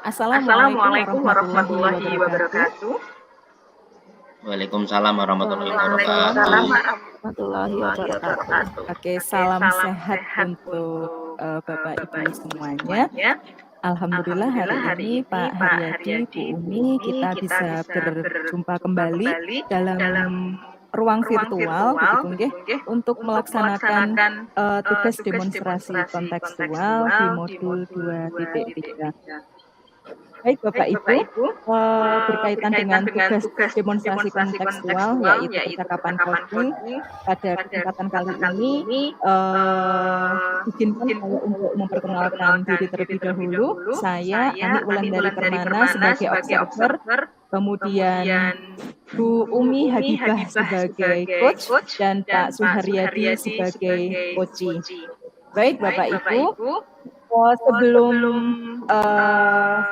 Assalamualaikum Assalamualaikum warahmatullahi warahmatullahi wabarakatuh. wabarakatuh. Waalaikumsalam warahmatullahi Waalaikumsalam wabarakatuh. warahmatullahi wabarakatuh. Oke, salam sehat untuk Bapak Ibu Bapak Ibu semuanya. semuanya. Alhamdulillah hari ini Pak Haryadi, Bu Umi, kita bisa berjumpa kembali dalam ruang virtual begitu nggih, untuk melaksanakan tugas demonstrasi kontekstual di modul 2.3. Baik Bapak Ibu, berkaitan dengan tugas demonstrasi kontekstual yaitu percakapan coaching pada kesempatan kali ini, izinkan saya untuk memperkenalkan diri terlebih dahulu. Saya Ani Wulandari Permana sebagai observer, kemudian Bu Umi Habibah sebagai coach dan Pak Suharyadi sebagai coachee. Baik Bapak Ibu, sebelum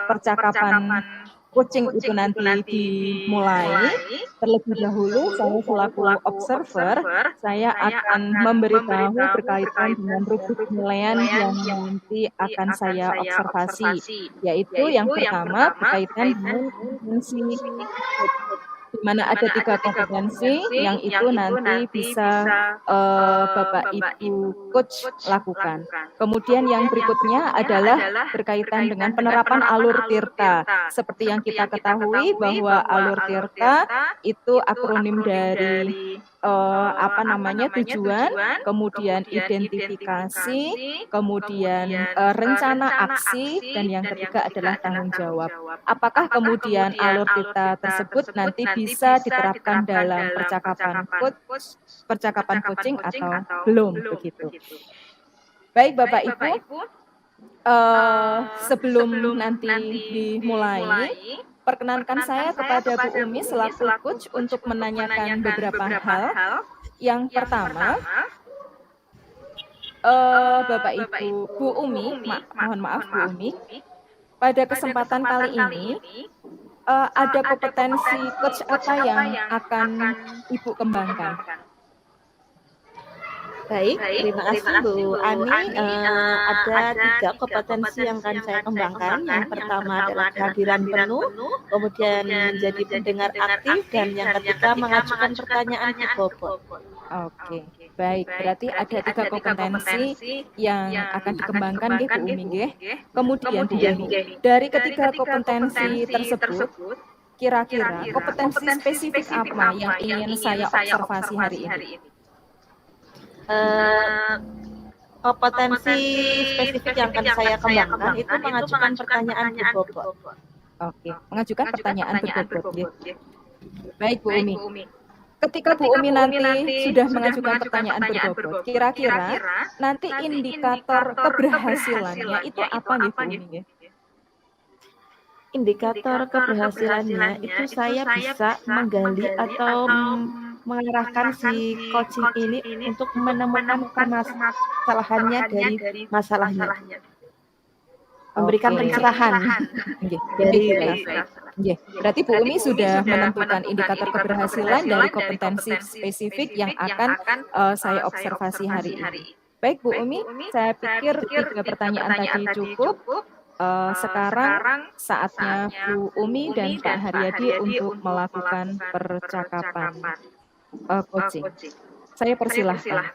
percakapan coaching itu nanti dimulai, terlebih dahulu saya selaku observer, saya akan memberitahu berkaitan dengan rubrik penilaian yang nanti akan saya observasi, yaitu yang pertama berkaitan dengan kompetensi, di mana ada 3 kompetensi yang itu nanti bisa Bapak Ibu coach lakukan. Kemudian yang berikutnya adalah berkaitan dengan penerapan alur tirta. Seperti yang kita ketahui bahwa alur tirta itu akronim dari tujuan, kemudian identifikasi, kemudian rencana aksi, dan yang ketiga adalah tanggung jawab. Apakah kemudian alur tirta tersebut nanti bisa diterapkan dalam percakapan coaching atau belum begitu? Baik Bapak Ibu, sebelum nanti dimulai, perkenankan saya kepada Bu Umi selaku coach untuk menanyakan beberapa hal. Yang pertama, Bapak Ibu, Bu Umi, mohon maaf Bu Umi, pada kesempatan kali ini ada kompetensi coach apa yang akan Ibu kembangkan? Baik, terima kasih Bu Ani. Ada 3 kompetensi yang akan saya kembangkan. Yang pertama adalah kehadiran penuh, kemudian menjadi pendengar aktif, dan yang ketiga mengajukan pertanyaan berbobot. Oke, baik. Berarti ada 3 kompetensi yang akan dikembangkan nggih Bu Umi nggih. Kemudian Bu Umi, dari ketiga kompetensi tersebut, kira-kira kompetensi spesifik apa yang ingin saya observasi hari ini? Kompetensi spesifik yang akan saya kembangkan itu mengajukan pertanyaan berbobot. Oke, mengajukan pertanyaan berbobot. Baik Bu Umi. Ketika Bu Umi nanti sudah mengajukan pertanyaan berbobot, kira-kira nanti indikator keberhasilannya itu apa nih Bu Umi? Indikator keberhasilannya itu saya bisa menggali atau mengarahkan si coaching ini untuk menemukan permasalahannya dari masalahnya. Memberikan pencerahan dari berarti Bu Umi sudah menentukan indikator keberhasilan dari kompetensi spesifik yang akan saya observasi hari ini. Baik Bu Umi, saya pikir 3 pertanyaan tadi cukup. Sekarang saatnya Bu Umi dan Pak Haryadi untuk melakukan percakapan coaching. Saya persilahkan.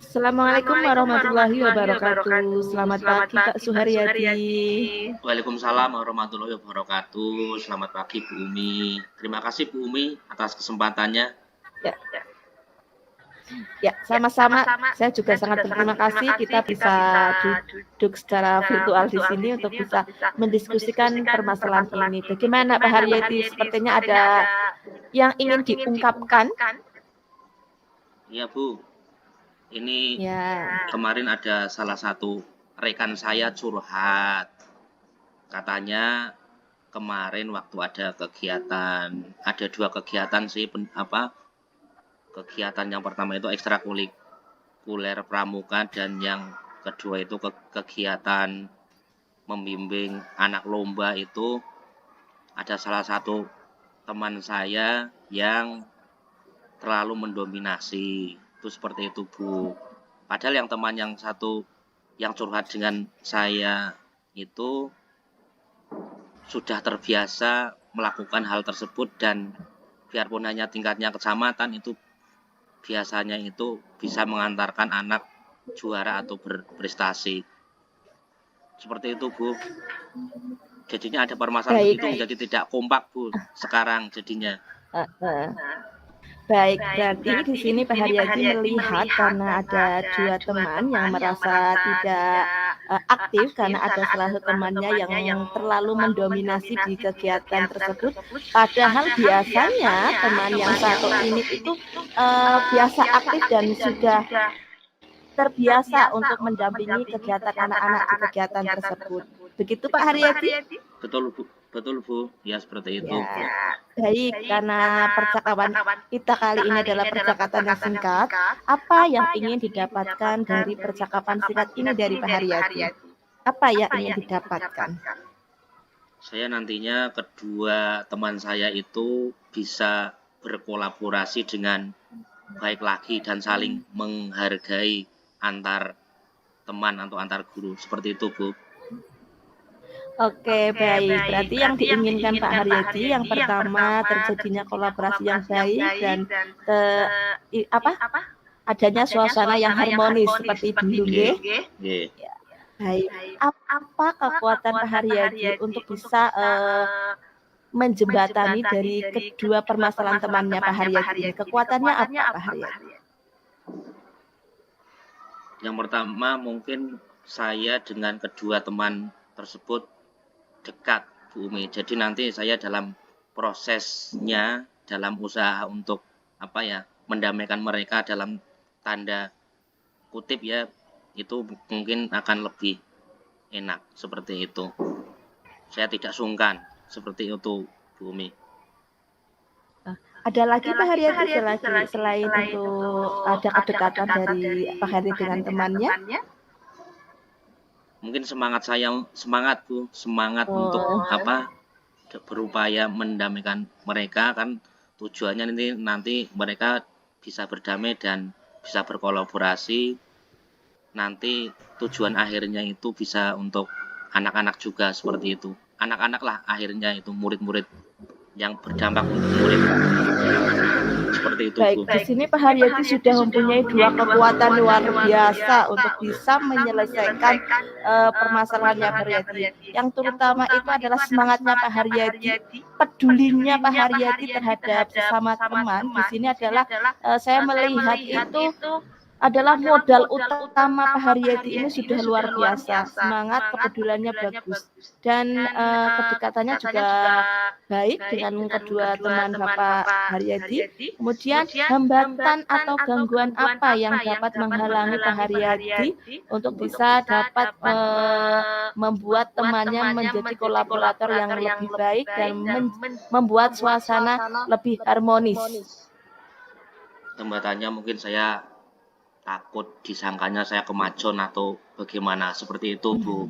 Assalamualaikum warahmatullahi wabarakatuh. Selamat pagi Pak Suharyadi. Waalaikumsalam warahmatullahi wabarakatuh. Selamat pagi Bu Umi. Terima kasih Bu Umi atas kesempatannya. Ya, sama-sama. Saya juga sangat berterima kasih kita bisa duduk secara virtual di sini untuk bisa mendiskusikan permasalahan ini. Bagaimana Pak Haryadi? Sepertinya ada yang ingin diungkapkan. Iya Bu, ini kemarin ada salah satu rekan saya curhat. Katanya kemarin waktu ada kegiatan, ada 2 kegiatan sih, kegiatan yang pertama itu ekstrakurikuler pramuka, dan yang kedua itu kegiatan membimbing anak lomba. Itu ada salah satu teman saya yang terlalu mendominasi. Itu seperti itu Bu. Padahal yang teman yang satu yang curhat dengan saya itu sudah terbiasa melakukan hal tersebut, dan biarpun hanya tingkatnya kecamatan itu biasanya itu bisa mengantarkan anak juara atau berprestasi. Seperti itu, Bu. Jadinya ada permasalahan Baik. begitu, menjadi tidak kompak, Bu, sekarang jadinya. Baik, berarti di sini Pak Haryadi melihat karena ada dua teman yang merasa tidak aktif karena ada salah satu temannya yang terlalu mendominasi di kegiatan tersebut. Padahal biasanya teman yang satu ini itu biasa aktif dan sudah terbiasa untuk mendampingi kegiatan anak-anak di kegiatan tersebut. Begitu Pak Haryadi? Betul, Bu. Betul, Bu. Ya, seperti itu. Ya, baik, karena percakapan kita kali ini adalah percakapan yang singkat. Apa yang ingin didapatkan dari percakapan singkat ini dari Pak Haryadi? Apa yang ingin didapatkan? Saya nantinya kedua teman saya itu bisa berkolaborasi dengan baik lagi dan saling menghargai antar teman atau antar guru. Seperti itu, Bu. Oke, baik. Berarti yang diinginkan Pak Haryadi yang pertama terjadinya kolaborasi yang baik dan adanya suasana yang harmonis seperti dulu, nggih. Nggih. Baik. Apa kekuatan Pak Haryadi untuk bisa menjembatani dari kedua permasalahan temannya Pak Haryadi? Kekuatannya apa Pak Haryadi? Yang pertama mungkin saya dengan kedua teman tersebut dekat, Bu Umi. Jadi nanti saya dalam prosesnya, dalam usaha untuk mendamaikan mereka dalam tanda kutip ya, itu mungkin akan lebih enak seperti itu. Saya tidak sungkan seperti itu, Bu Umi. Ada lagi Pak Haryadi selain untuk ada kedekatan dari Pak Haryadi dengan temannya? Mungkin semangat Bu, untuk berupaya mendamaikan mereka, kan tujuannya nanti mereka bisa berdamai dan bisa berkolaborasi. Nanti tujuan akhirnya itu bisa untuk anak-anak juga seperti itu. Anak-anak lah akhirnya itu murid-murid yang berdampak untuk murid. Seperti itu, baik, Bu. di sini Pak Haryadi sudah mempunyai dua kekuatan luar biasa untuk bisa menyelesaikan permasalahannya Pak Haryadi. Yang terutama itu adalah semangatnya Pak Haryadi, pedulinya Pak Haryadi terhadap sesama teman. Di sini adalah saya melihat itu adalah modal utama Pak Haryadi ini sudah luar biasa. Semangat, kepeduliannya bagus, dan kedekatannya juga baik dengan kedua teman Bapak Haryadi. Kemudian hambatan atau gangguan apa yang dapat menghalangi Pak Haryadi untuk bisa dapat membuat temannya menjadi kolaborator yang lebih baik dan membuat suasana lebih harmonis? Hambatannya mungkin saya takut disangkanya saya kemajon atau bagaimana, seperti itu, Bu.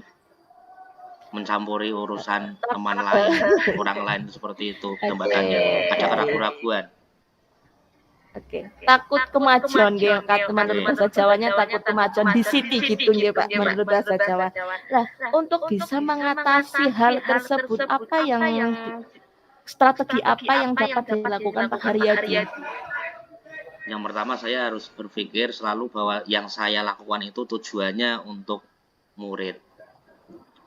Mencampuri urusan teman lain, orang lain, seperti itu. Hambatannya ada keraguan-keraguan. Oke, takut kemajon nggih, menurut bahasa Jawanya takut kemajon di siti gitu nggih Pak, menurut bahasa Jawa. Nah, untuk bisa mengatasi hal tersebut, strategi apa yang dapat dilakukan Pak Haryadi? Yang pertama saya harus berpikir selalu bahwa yang saya lakukan itu tujuannya untuk murid,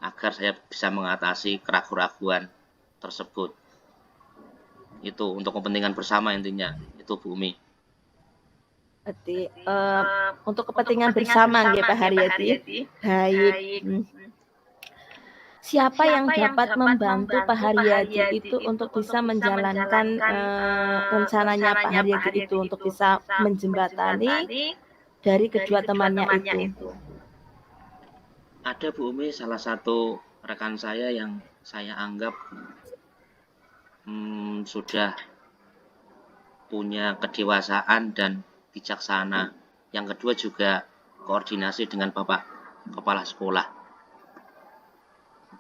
agar saya bisa mengatasi keraguan-keraguan tersebut. Itu untuk kepentingan bersama intinya, itu Bu Umi. Berarti untuk kepentingan bersama nggih Pak Haryadi. Baik. Siapa yang dapat membantu Pak Haryadi itu untuk bisa menjalankan rencananya Pak Haryadi itu untuk bisa menjembatani dari kedua temannya itu? Ada Bu Umi, salah satu rekan saya yang saya anggap sudah punya kedewasaan dan bijaksana. Yang kedua juga koordinasi dengan Bapak Kepala Sekolah.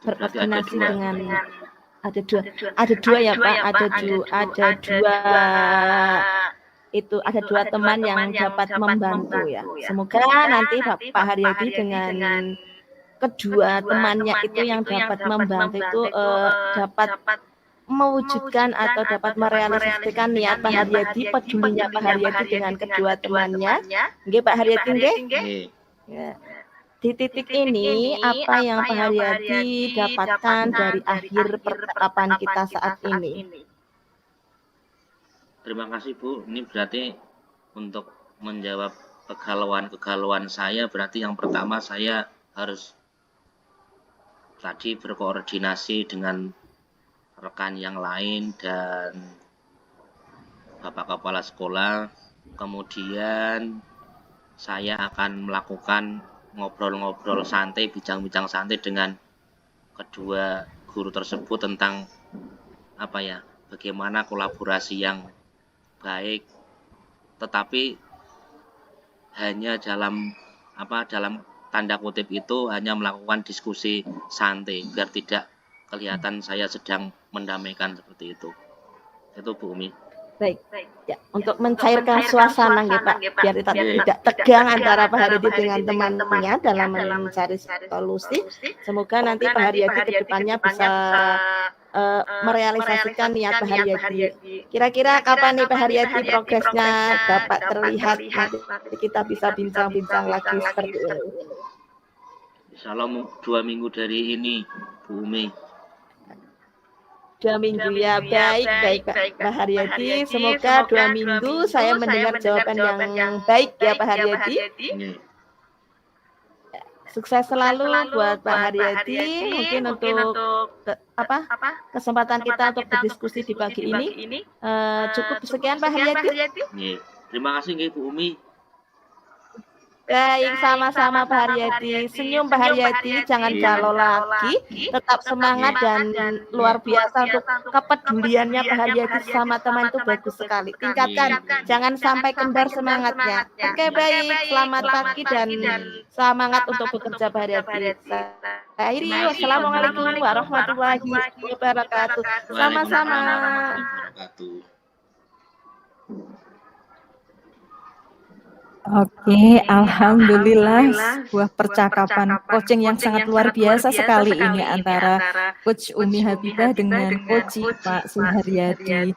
Berkoordinasi dengan ada dua ya Pak, ada dua itu ada 2 teman yang dapat membantu ya. Semoga nanti Pak Haryadi dengan kedua temannya itu yang dapat membantu itu dapat mewujudkan atau dapat merealisasikan niat Pak Haryadi, pedulinya Pak Haryadi dengan kedua temannya. Nggih Pak Haryadi nggih? Ya. Di titik ini apa yang Pak Haryadi dapatkan dari akhir percakapan kita saat ini? Terima kasih Bu. Ini berarti untuk menjawab kegalauan saya, berarti yang pertama saya harus tadi berkoordinasi dengan rekan yang lain dan Bapak Kepala Sekolah. Kemudian saya akan melakukan ngobrol-ngobrol santai, bincang-bincang santai dengan kedua guru tersebut tentang bagaimana kolaborasi yang baik, tetapi hanya dalam tanda kutip itu hanya melakukan diskusi santai biar tidak kelihatan saya sedang mendamaikan seperti itu. Itu Bu Umi. Baik. Ya, untuk mencairkan suasana ya Pak, biar tidak tegang antara Pak Haryadi dengan temannya dalam mencari solusi. Semoga nanti Pak Haryadi ke depannya bisa merealisasikan niat Pak Haryadi. Kira-kira kapan nih Pak Haryadi progresnya dapat terlihat? Nanti kita bisa bincang-bincang lagi seperti ini. Insyaallah 2 minggu dari ini Bu Umi. 2 minggu ya, baik Pak Haryadi. Semoga 2 minggu saya mendengar jawaban yang baik ya Pak Haryadi. Sukses selalu buat Pak Haryadi. Mungkin untuk kesempatan kita untuk berdiskusi di pagi ini cukup sekian Pak Haryadi. Terima kasih Bu Umi. Baik, sama-sama Pak Haryadi. Senyum Pak Haryadi, jangan galau lagi. Tetap semangat dan luar biasa untuk kepeduliannya Pak Haryadi sama teman itu bagus sekali. Tingkatkan, jangan sampai kendor semangatnya. Oke, baik. Selamat pagi dan semangat untuk bekerja Pak Haryadi. Akhiri, wassalamualaikum warahmatullahi wabarakatuh. Sama-sama. Oke, alhamdulillah sebuah percakapan coaching yang sangat luar biasa sekali ini antara Coach Umi Habibah dengan Coach Pak Suharyadi.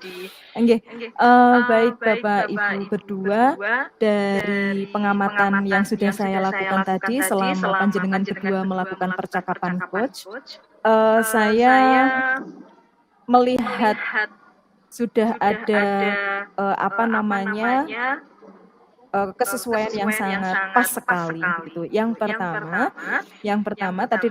Baik Bapak Ibu berdua, dari pengamatan yang sudah saya lakukan tadi selama panjenengan berdua melakukan percakapan coach, saya melihat sudah ada kesesuaian yang sangat pas sekali gitu. Yang pertama tadi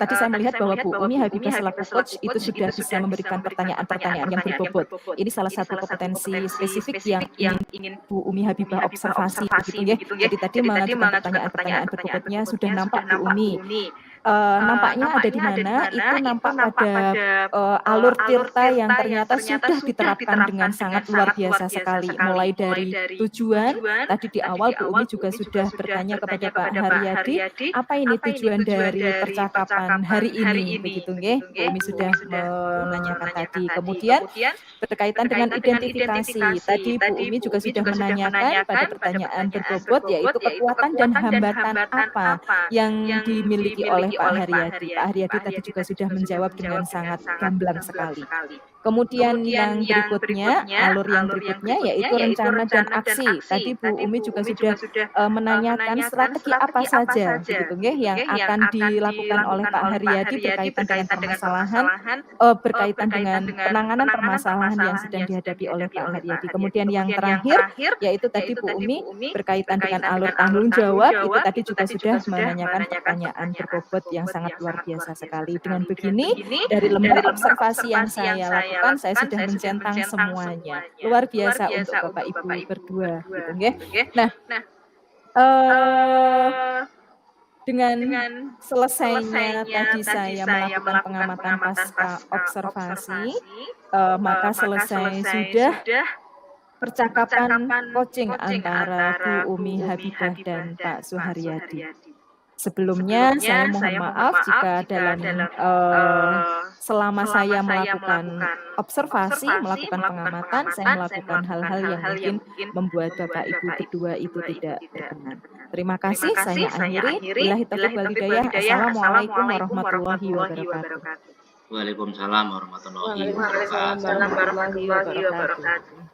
saya melihat bahwa Bu Umi Habibah selaku coach itu sudah bisa memberikan pertanyaan-pertanyaan yang berbobot. Ini salah satu kompetensi spesifik yang ingin Bu Umi Habibah observasi begitu ya. Jadi tadi mengajukan pertanyaan-pertanyaan berbobotnya sudah nampak Bu Umi. Nampaknya ada di mana? Itu nampak pada alur tirta yang ternyata sudah diterapkan dengan sangat luar biasa sekali. Mulai dari tujuan, tadi di awal Bu Umi juga sudah bertanya kepada Pak Haryadi, apa ini tujuan dari percakapan hari ini, begitu nggih? Bu Umi sudah menanyakan tadi. Kemudian berkaitan dengan identifikasi, tadi Bu Umi juga sudah menanyakan pada pertanyaan berbobot, yaitu kekuatan dan hambatan apa yang dimiliki oleh Pak Haryadi. Pak Haryadi tadi juga sudah menjawab dengan sangat gamblang sekali. Kemudian yang berikutnya, alur yang berikutnya yaitu rencana dan aksi. Tadi Bu Umi juga sudah menanyakan strategi apa saja begitu nggih yang akan dilakukan oleh Pak Haryadi berkaitan dengan permasalahan, berkaitan dengan penanganan permasalahan yang sedang dihadapi oleh Pak Haryadi. Kemudian yang terakhir yaitu tadi Bu Umi berkaitan dengan alur tanggung jawab, itu tadi juga sudah menanyakan pertanyaan berbobot yang sangat luar biasa sekali. Dengan begini, dari lembar observasi yang saya lakukan, saya sudah mencentang semuanya. Luar biasa untuk Bapak Ibu berdua, gitu nggih. Nah, dengan selesainya tadi saya melakukan pengamatan pasca observasi, maka selesai sudah percakapan coaching antara Bu Umi Habibah dan Pak Suharyadi. Sebelumnya saya mohon maaf jika dalam selama saya melakukan observasi, melakukan pengamatan, saya melakukan hal-hal yang mungkin membuat Bapak Ibu berdua itu tidak berkenan. Terima kasih, saya akhiri. Billahi taufiq wal hidayah. Assalamualaikum warahmatullahi wabarakatuh. Waalaikumsalam warahmatullahi Waalaikumsalam wabarakatuh. warahmatullahi wabarakatuh.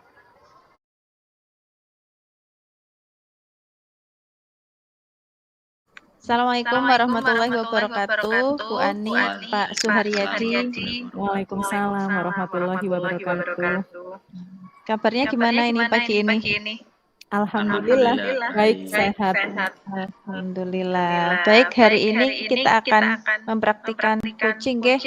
Assalamualaikum warahmatullahi wabarakatuh, Bu Ani, Pak Suharyadi. Waalaikumsalam warahmatullahi wabarakatuh. Kabarnya gimana ini pagi ini? Alhamdulillah, baik, sehat. Alhamdulillah. Baik, hari ini kita akan mempraktikkan coaching, nggih.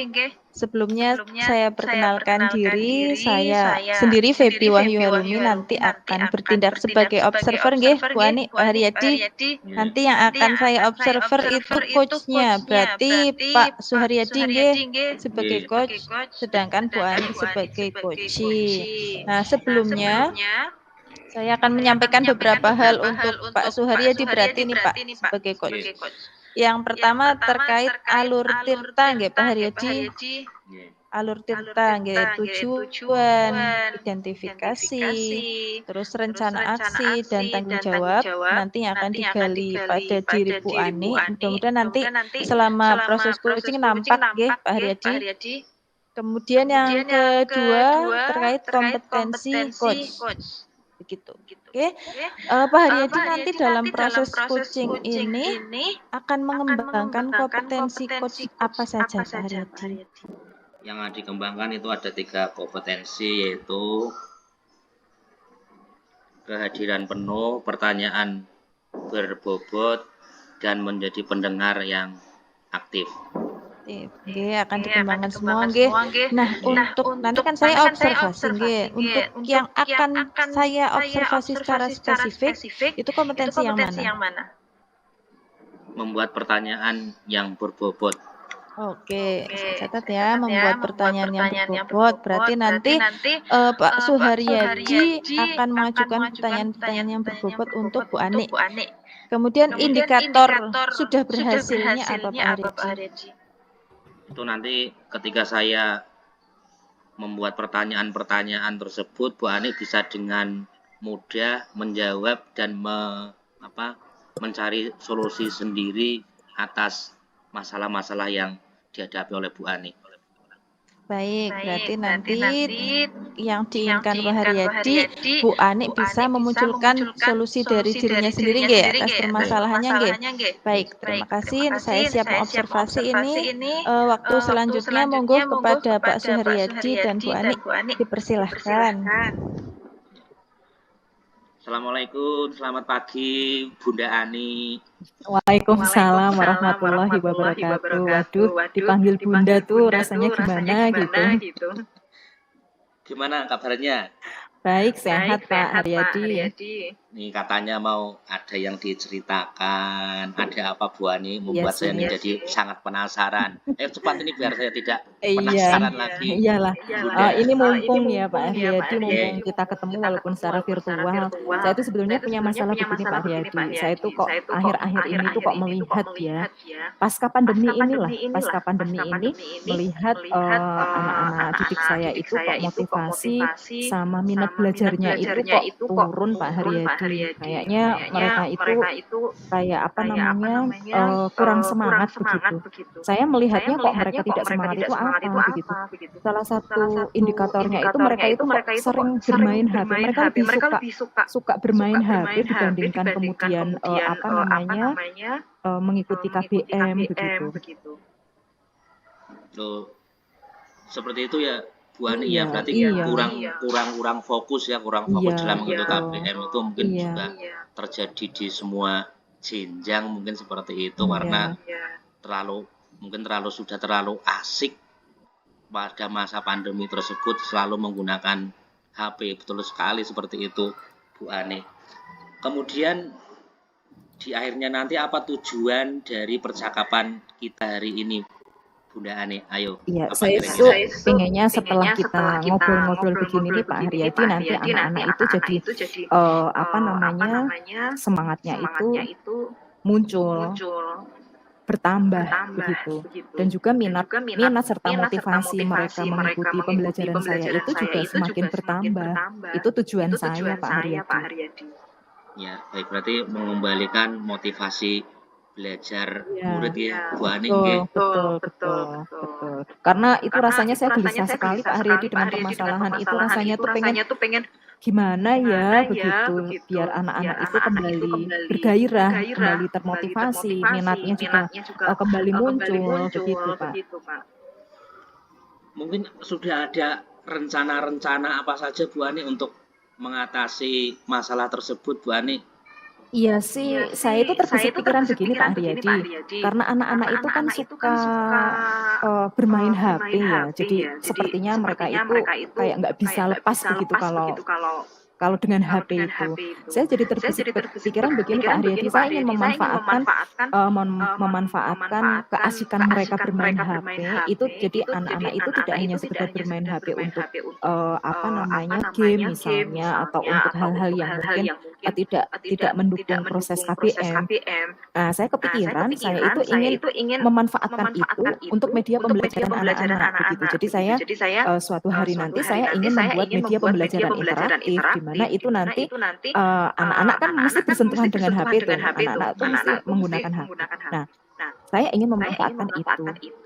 Sebelumnya saya perkenalkan diri, saya sendiri Febi Wahyu Harumi nanti akan bertindak sebagai observer, nggih, Bu Ani, Pak Haryadi. Nanti yang akan saya observer itu coachnya, berarti Pak Suharyadi nggih sebagai coach, sedangkan Bu Ani sebagai coachee. Nah, sebelumnya saya akan menyampaikan beberapa hal untuk Pak Suharyadi, berarti nih Pak sebagai coach. Yang pertama terkait alur tirta nggih Pak Haryadi. Alur tirta nggih, tujuan, identifikasi, terus rencana aksi dan tanggung jawab nanti yang akan digali pada diri Bu Ani. Mudah-mudahan nanti selama proses coaching nampak nggih Pak Haryadi. Kemudian yang kedua terkait kompetensi coach. Begitu. Oke. Pak Haryadi nanti dalam proses coaching ini akan mengembangkan kompetensi coach apa saja Pak Haryadi? Yang dikembangkan itu ada 3 kompetensi, yaitu kehadiran penuh, pertanyaan berbobot, dan menjadi pendengar yang aktif. Nggih, akan dikembangkan semua nggih. Nah, untuk nanti kan saya observasi nggih. Untuk yang akan saya observasi secara spesifik itu kompetensi yang mana? Membuat pertanyaan yang berbobot. Oke, saya catat ya, membuat pertanyaan yang berbobot. Berarti nanti Pak Suharyadi akan mengajukan pertanyaan-pertanyaan yang berbobot untuk Bu Ani. Kemudian indikator sudah berhasilnya apa Pak Haryadi? Itu nanti ketika saya membuat pertanyaan-pertanyaan tersebut, Bu Ani bisa dengan mudah menjawab dan mencari solusi sendiri atas masalah-masalah yang dihadapi oleh Bu Ani. Baik, berarti nanti yang diinginkan Pak Haryadi, Bu Ani bisa memunculkan solusi dari dirinya sendiri nggih atas permasalahannya nggih. Baik, terima kasih. Saya siap mengobservasi ini. Waktu selanjutnya monggo kepada Pak Suharyadi dan Bu Ani dipersilahkan. Assalamualaikum, selamat pagi Bunda Ani. Waalaikumsalam warahmatullahi wabarakatuh. Waduh, dipanggil Bunda tuh rasanya gimana gitu. Gimana kabarnya? Baik, sehat Pak Haryadi. Nih katanya mau ada yang diceritakan, ada apa Bu Ani membuat saya menjadi sangat penasaran. Cepat ini biar saya tidak penasaran lagi. Iyalah. Ini mumpung ya Pak Haryadi, mumpung kita ketemu walaupun secara virtual. Saya itu sebetulnya punya masalah begini Pak Haryadi. Saya itu kok akhir-akhir ini tuh kok melihat ya, pasca pandemi ini melihat anak-anak didik saya itu kok motivasi sama minat belajarnya itu kok turun Pak Haryadi. Kayaknya mereka itu kayak kurang semangat begitu. Saya melihatnya kok mereka tidak semangat itu apa begitu. Salah satu indikatornya itu mereka itu sering bermain HP. Mereka lebih suka bermain HP dibandingkan kemudian mengikuti KBM begitu. Loh, seperti itu ya Bu Ani ya, berarti kurang fokus dalam mengikuti KBM itu mungkin juga terjadi di semua jenjang mungkin seperti itu karena terlalu asik pada masa pandemi tersebut selalu menggunakan HP. Betul sekali seperti itu Bu Ani. Kemudian di akhirnya nanti apa tujuan dari percakapan kita hari ini Bunda Ani, ayo. Iya, saya itu pengennya setelah kita ngobrol-ngobrol begini nih Pak Haryadi, nanti anak-anak itu jadi semangatnya itu muncul. bertambah begitu. Dan juga minat serta motivasi mereka mengikuti pembelajaran saya itu juga semakin bertambah. Itu tujuan saya, Pak Haryadi. Ya, baik, berarti mengembalikan motivasi belajar murid ya, Bu Ani Betul, nggih. betul. Karena itu rasanya saya gelisah sekali Pak Haryadi dengan permasalahan itu, rasanya tuh pengen gimana ya begitu biar anak-anak itu kembali bergairah, kembali termotivasi, minatnya juga kembali muncul begitu Pak. Mungkin sudah ada rencana-rencana apa saja Bu Ani untuk mengatasi masalah tersebut, Bu Ani? Iya sih, saya itu terbesit pikiran begini Pak Haryadi, karena anak-anak itu kan suka bermain HP ya, jadi sepertinya mereka itu kayak nggak bisa lepas begitu kalau dengan HP itu. Saya jadi terbesit pikiran begini Pak Haryadi, saya ingin memanfaatkan keasikan mereka bermain HP itu, jadi anak-anak itu tidak hanya sekedar bermain HP untuk game misalnya, atau untuk hal-hal yang mungkin tidak mendukung proses KBM. Nah, saya kepikiran saya itu ingin memanfaatkan itu untuk media pembelajaran anak-anak begitu. Jadi saya suatu hari nanti saya ingin membuat media pembelajaran interaktif, di mana itu nanti anak-anak kan mesti bersentuhan dengan HP itu, anak-anak itu mesti menggunakan HP. Nah, saya ingin memanfaatkan itu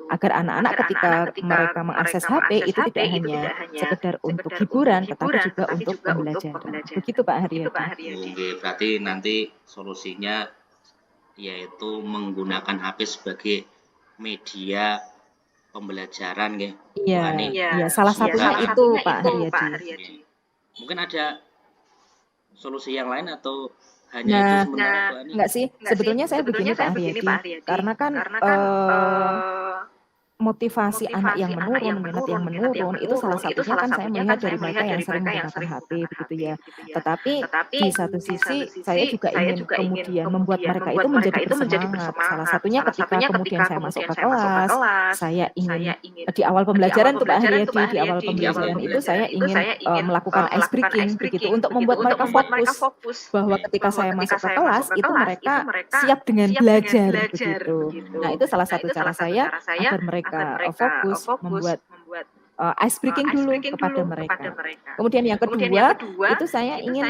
agar anak-anak ketika mereka mengakses HP itu tidak hanya sekedar untuk hiburan, tetapi juga untuk pembelajaran. Begitu Pak Haryadi. Oke, berarti nanti solusinya yaitu menggunakan HP sebagai media pembelajaran nggih, Bu Ani. Iya, salah satunya itu Pak Haryadi. Mungkin ada solusi yang lain atau hanya itu sementara, Bu Ani? Enggak sih, sebetulnya saya begini Pak Haryadi, karena kan motivasi anak yang menurun, minat yang menurun, itu salah satunya kan saya melihat dari mereka yang sering menggunakan HP begitu ya. Tetapi di satu sisi saya juga ingin kemudian membuat mereka itu menjadi bersemangat. Salah satunya ketika kemudian saya masuk ke kelas, saya ingin di awal pembelajaran tuh Pak Haryadi, di awal pembelajaran itu saya ingin melakukan ice breaking begitu untuk membuat mereka fokus bahwa ketika saya masuk ke kelas itu mereka siap dengan belajar begitu. Nah, itu salah satu cara saya agar mereka fokus membuat ice breaking dulu kepada mereka. Kemudian yang kedua itu saya ingin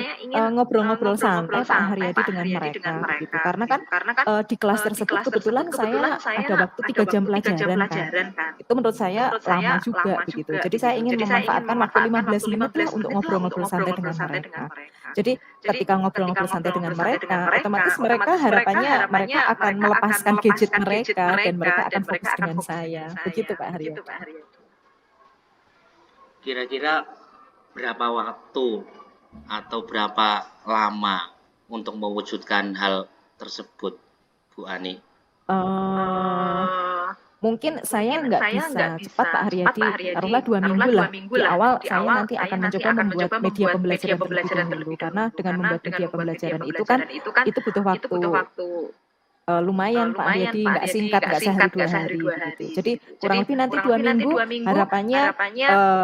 ngobrol-ngobrol santai Pak Haryadi dengan mereka begitu. Karena kan di kelas tersebut kebetulan saya ada waktu 3 jam pelajaran kan. Itu menurut saya lama juga begitu. Jadi saya ingin memanfaatkan waktu 15 menit lah untuk ngobrol-ngobrol santai dengan mereka. Jadi ketika ngobrol-ngobrol santai dengan mereka, otomatis mereka harapannya mereka akan melepaskan gadget mereka dan mereka akan fokus dengan saya. Begitu Pak Haryadi. Kira-kira berapa waktu atau berapa lama untuk mewujudkan hal tersebut, Bu Ani? Mungkin saya nggak bisa cepat Pak Haryadi, taruhlah 2 minggu lah. Di awal saya nanti akan mencoba membuat media pembelajaran terlebih dahulu, karena dengan membuat media pembelajaran itu kan itu butuh waktu lumayan Pak Haryadi, nggak singkat, nggak sehari 2 hari begitu. Jadi kurang lebih nanti 2 minggu harapannya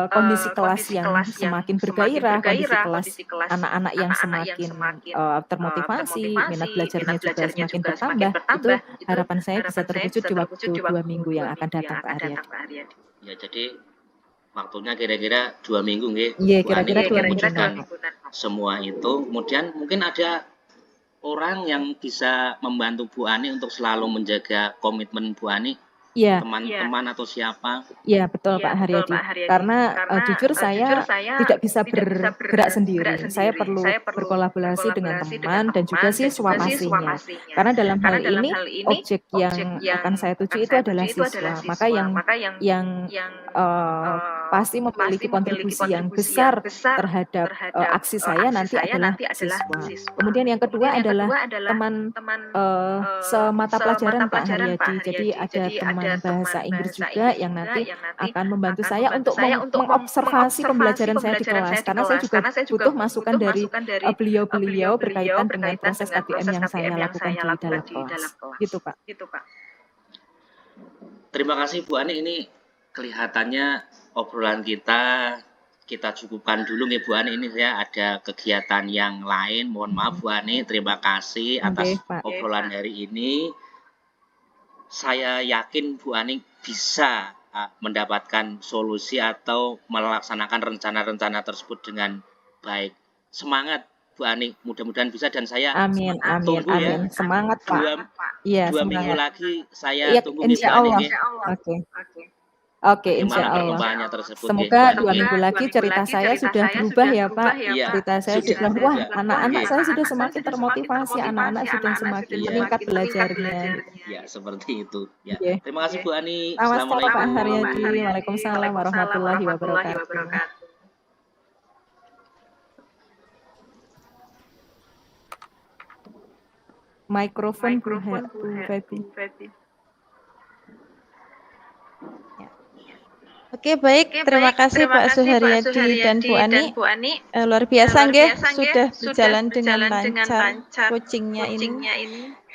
kondisi kelas yang semakin bergairah, kondisi kelas anak-anak yang semakin termotivasi, minat belajarnya juga semakin bertambah, itu harapan saya bisa terwujud di waktu 2 minggu yang akan datang Pak Haryadi. Ya, jadi waktunya kira-kira 2 minggu nggih. Iya, kira-kira 2 minggu. Semua itu kemudian mungkin ada orang yang bisa membantu Bu Ani untuk selalu menjaga komitmen Bu Ani, teman-teman atau siapa? Iya, betul Pak Haryadi. Karena jujur saya tidak bisa bergerak sendiri. Saya perlu berkolaborasi dengan teman dan juga siswa pastinya. Karena dalam hal ini objek yang akan saya tuju itu adalah siswa. Maka yang pasti memiliki kontribusi yang besar terhadap aksi saya nanti adalah siswa. Kemudian yang kedua adalah teman semata pelajaran Pak Haryadi. Jadi ada teman bahasa Inggris juga yang nanti akan membantu saya untuk mengobservasi pembelajaran saya di kelas. Karena saya juga butuh masukan dari beliau-beliau berkaitan dengan proses KBM yang saya lakukan di dalam kelas. Gitu Pak. Terima kasih Bu Ani, ini kelihatannya obrolan kita cukupkan dulu nih Bu Ani. Ini saya ada kegiatan yang lain, mohon maaf Bu Ani. Terima kasih atas obrolan hari ini. saya yakin Bu Ani bisa mendapatkan solusi atau melaksanakan rencana-rencana tersebut dengan baik. Semangat Bu Ani, mudah-mudahan bisa dan saya Amin, amin, tunggu ya. amin. Semangat, Pak. Iya, Dua minggu semangat. lagi saya Iya, tunggu nih Bu insya Ani Allah. nggih. Oke. Oke, insya Bagaimana Allah. perkembangannya tersebut nggih, Semoga Bu Ani 2 nggih. minggu lagi cerita saya sudah berubah ya, Pak. Iya, Cerita saya sudah, wah, anak-anak saya sudah semakin termotivasi, anak-anak sudah semakin meningkat belajarnya. Ya, seperti itu. Ya. Oke. Terima kasih Bu Ani. Sama-sama, Pak Assalamualaikum. Haryadi. Waalaikumsalam warahmatullahi wabarakatuh. Mikrofon Bu Febi. Oke, baik. Terima kasih Pak Suharyadi dan Bu Ani. Luar biasa nggih, sudah berjalan dengan lancar coachingnya ini.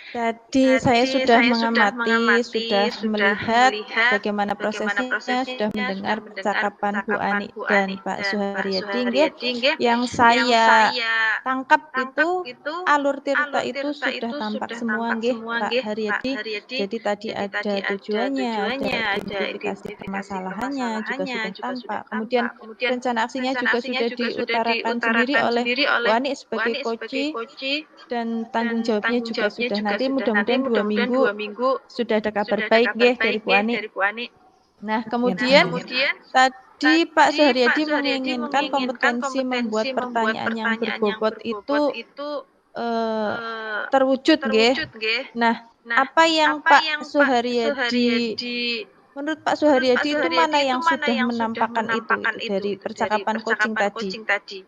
Tadi saya sudah mengamati, sudah melihat bagaimana prosesnya, sudah mendengar percakapan Bu Ani dan Pak Suharyadi nggih. Yang saya tangkap itu alur cerita itu sudah tampak semua nggih Pak Haryadi. Jadi tadi ada tujuannya, ada identifikasi permasalahannya juga sudah tampak. Kemudian rencana aksinya juga sudah diutarakan sendiri oleh Bu Ani sebagai coach dan tanggung jawabnya juga sudah. Nanti mudah-mudahan 2 minggu sudah ada kabar baik nggih dari Bu Ani. Nah, kemudian tadi Pak Suharyadi menginginkan kompetensi membuat pertanyaan yang berbobot itu terwujud nggih. Nah, apa yang Pak Suharyadi menurut Pak Suharyadi itu mana yang sudah menampakkan itu dari percakapan coaching tadi?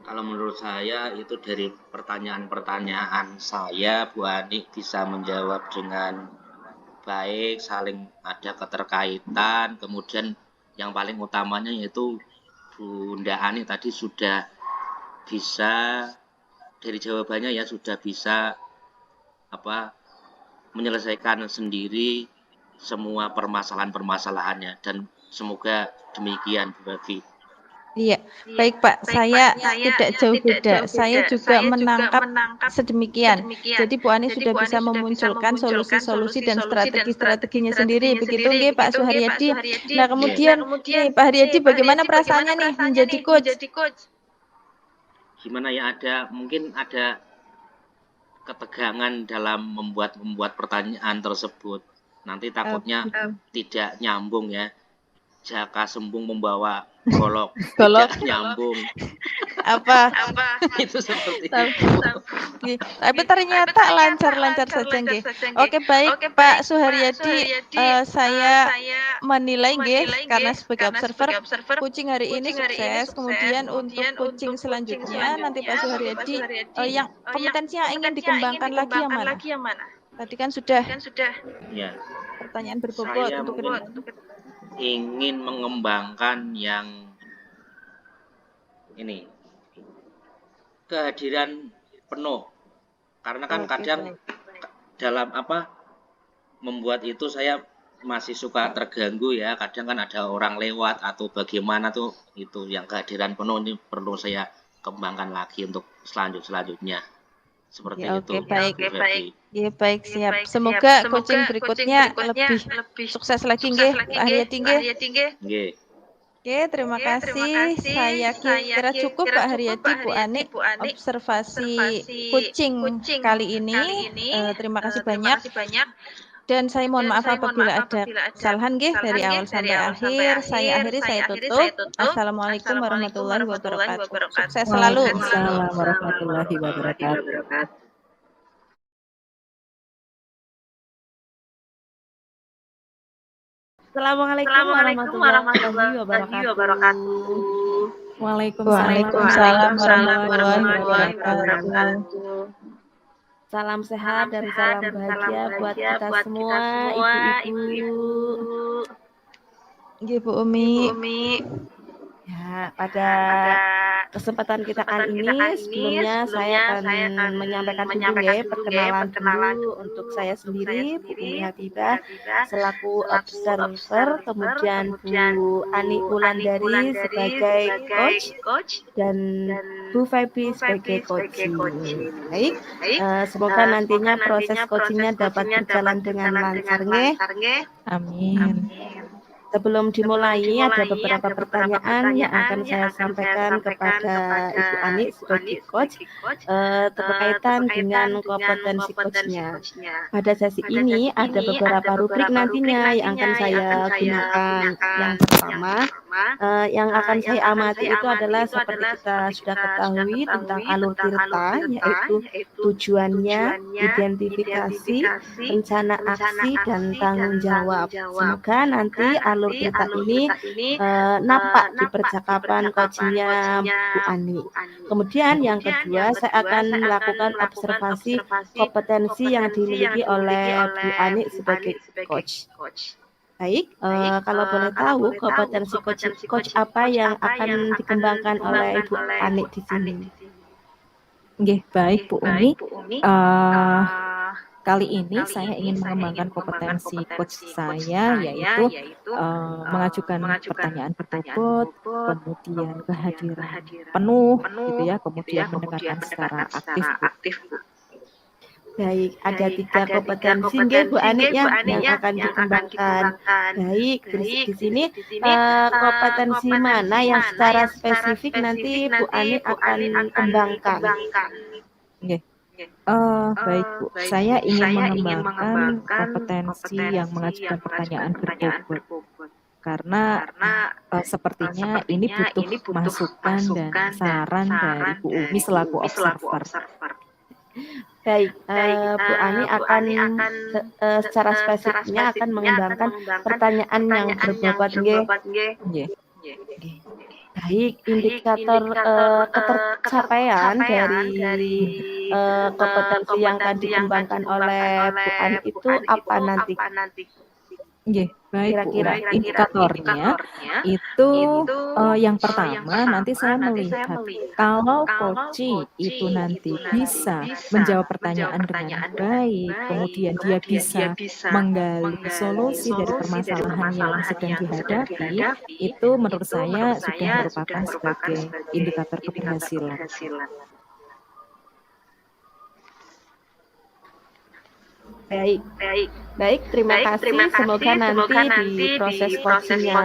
Kalau menurut saya itu dari pertanyaan-pertanyaan saya, Bu Ani bisa menjawab dengan baik, saling ada keterkaitan, kemudian yang paling utamanya yaitu Bunda Ani tadi sudah bisa dari jawabannya ya sudah bisa menyelesaikan sendiri semua permasalahan-permasalahannya dan semoga demikian Bu Febi. Iya, baik Pak. Saya tidak jauh beda. Saya juga menangkap sedemikian. Jadi Bu Ani sudah bisa memunculkan solusi-solusi dan strategi-strateginya sendiri. Begitu nggih Pak Suharyadi. Nah, kemudian nih Pak Haryadi bagaimana perasaannya nih menjadi coach? Gimana ya, mungkin ada ketegangan dalam membuat pertanyaan tersebut. Nanti takutnya tidak nyambung ya. Jaka sembung membawa golok tidak nyambung. Apa? Itu seperti itu. Tapi ternyata lancar-lancar saja nggih. Oke, baik Pak Suharyadi, saya menilai nggih karena sebagai observer coaching hari ini sukses. Kemudian untuk coaching selanjutnya nanti Pak Suharyadi yang kompetensi yang ingin dikembangkan lagi yang mana? Tadi kan sudah ya. Pertanyaan berbobot Saya untuk ingin mengembangkan yang ini kehadiran penuh, karena kan kadang dalam membuat itu saya masih suka terganggu ya, kadang kan ada orang lewat atau bagaimana tuh, itu yang kehadiran penuh ini perlu saya kembangkan lagi untuk selanjutnya seperti itu. Oke, baik. Ya, baik, siap. Semoga coaching berikutnya lebih sukses lagi nggih Pak Haryadi nggih. Oke, terima kasih. Saya kira cukup Pak Haryadi, Bu Ani, observasi coaching kali ini. Terima kasih banyak. Dan saya mohon maaf apabila ada kesalahan nggih dari awal sampai akhir. Saya tutup. Assalamualaikum warahmatullahi wabarakatuh. Sukses selalu. Waalaikumsalam warahmatullahi wabarakatuh. Assalamualaikum warahmatullahi wabarakatuh. Waalaikumsalam warahmatullahi wabarakatuh. Salam sehat dan salam bahagia buat kita semua, ibu-ibu. Ibu Umi. Ya, pada kesempatan kita kali ini. Sebelumnya saya akan menyampaikan dulu ya perkenalan dulu untuk saya sendiri, Bu Umi Habibah selaku observer, kemudian Bu Ani Wulandari sebagai coach dan Bu Febi sebagai coaching. Baik, semoga nantinya proses coachingnya dapat berjalan dengan lancar nggih. Amin. Sebelum dimulai, ada beberapa pertanyaan yang akan saya sampaikan kepada Ibu Ani sebagai coach berkaitan dengan kompetensi coachnya. Pada sesi ini ada beberapa rubrik nantinya yang akan saya gunakan. Yang pertama, yang akan saya amati itu adalah seperti kita sudah ketahui tentang alur tirta, yaitu tujuannya, identifikasi, rencana aksi, dan tanggung jawab. Semoga nanti alur tirta ini nampak di percakapan coachingnya Bu Ani. Kemudian yang kedua, saya akan melakukan observasi kompetensi yang dimiliki oleh Bu Ani sebagai coach. Baik, kalau boleh tahu kompetensi coach apa yang akan dikembangkan oleh Ibu Ani di sini? Nggih, baik Bu Umi. Kali ini saya ingin mengembangkan kompetensi coach saya, yaitu mengajukan pertanyaan berbobot, kemudian kehadiran penuh, gitu ya, kemudian mendengarkan secara aktif, Bu. Baik, ada 3 kompetensi nggih Bu Ani ya yang akan dikembangkan. Baik, di sini kompetensi mana yang secara spesifik nanti Bu Ani akan kembangkan? Nggih. Baik Bu, saya ingin mengembangkan kompetensi yang mengajukan pertanyaan berbobot. Karena sepertinya ini butuh masukan dan saran dari Bu Umi selaku observer. Baik, Bu Ani akan secara spesifiknya akan mengembangkan pertanyaan yang berbobot nggih. Baik, indikator ketercapaian dari kompetensi yang akan dikembangkan oleh Bu Ani itu apa nanti? Nggih, baik Bu. Indikatornya itu yang pertama nanti saya melihat kalau coach itu nanti bisa menjawab pertanyaan dengan baik, kemudian dia bisa menggali solusi dari permasalahan yang sedang dihadapi, itu menurut saya sudah merupakan sebagai indikator keberhasilan. Baik, terima kasih. Semoga nanti di proses coachingnya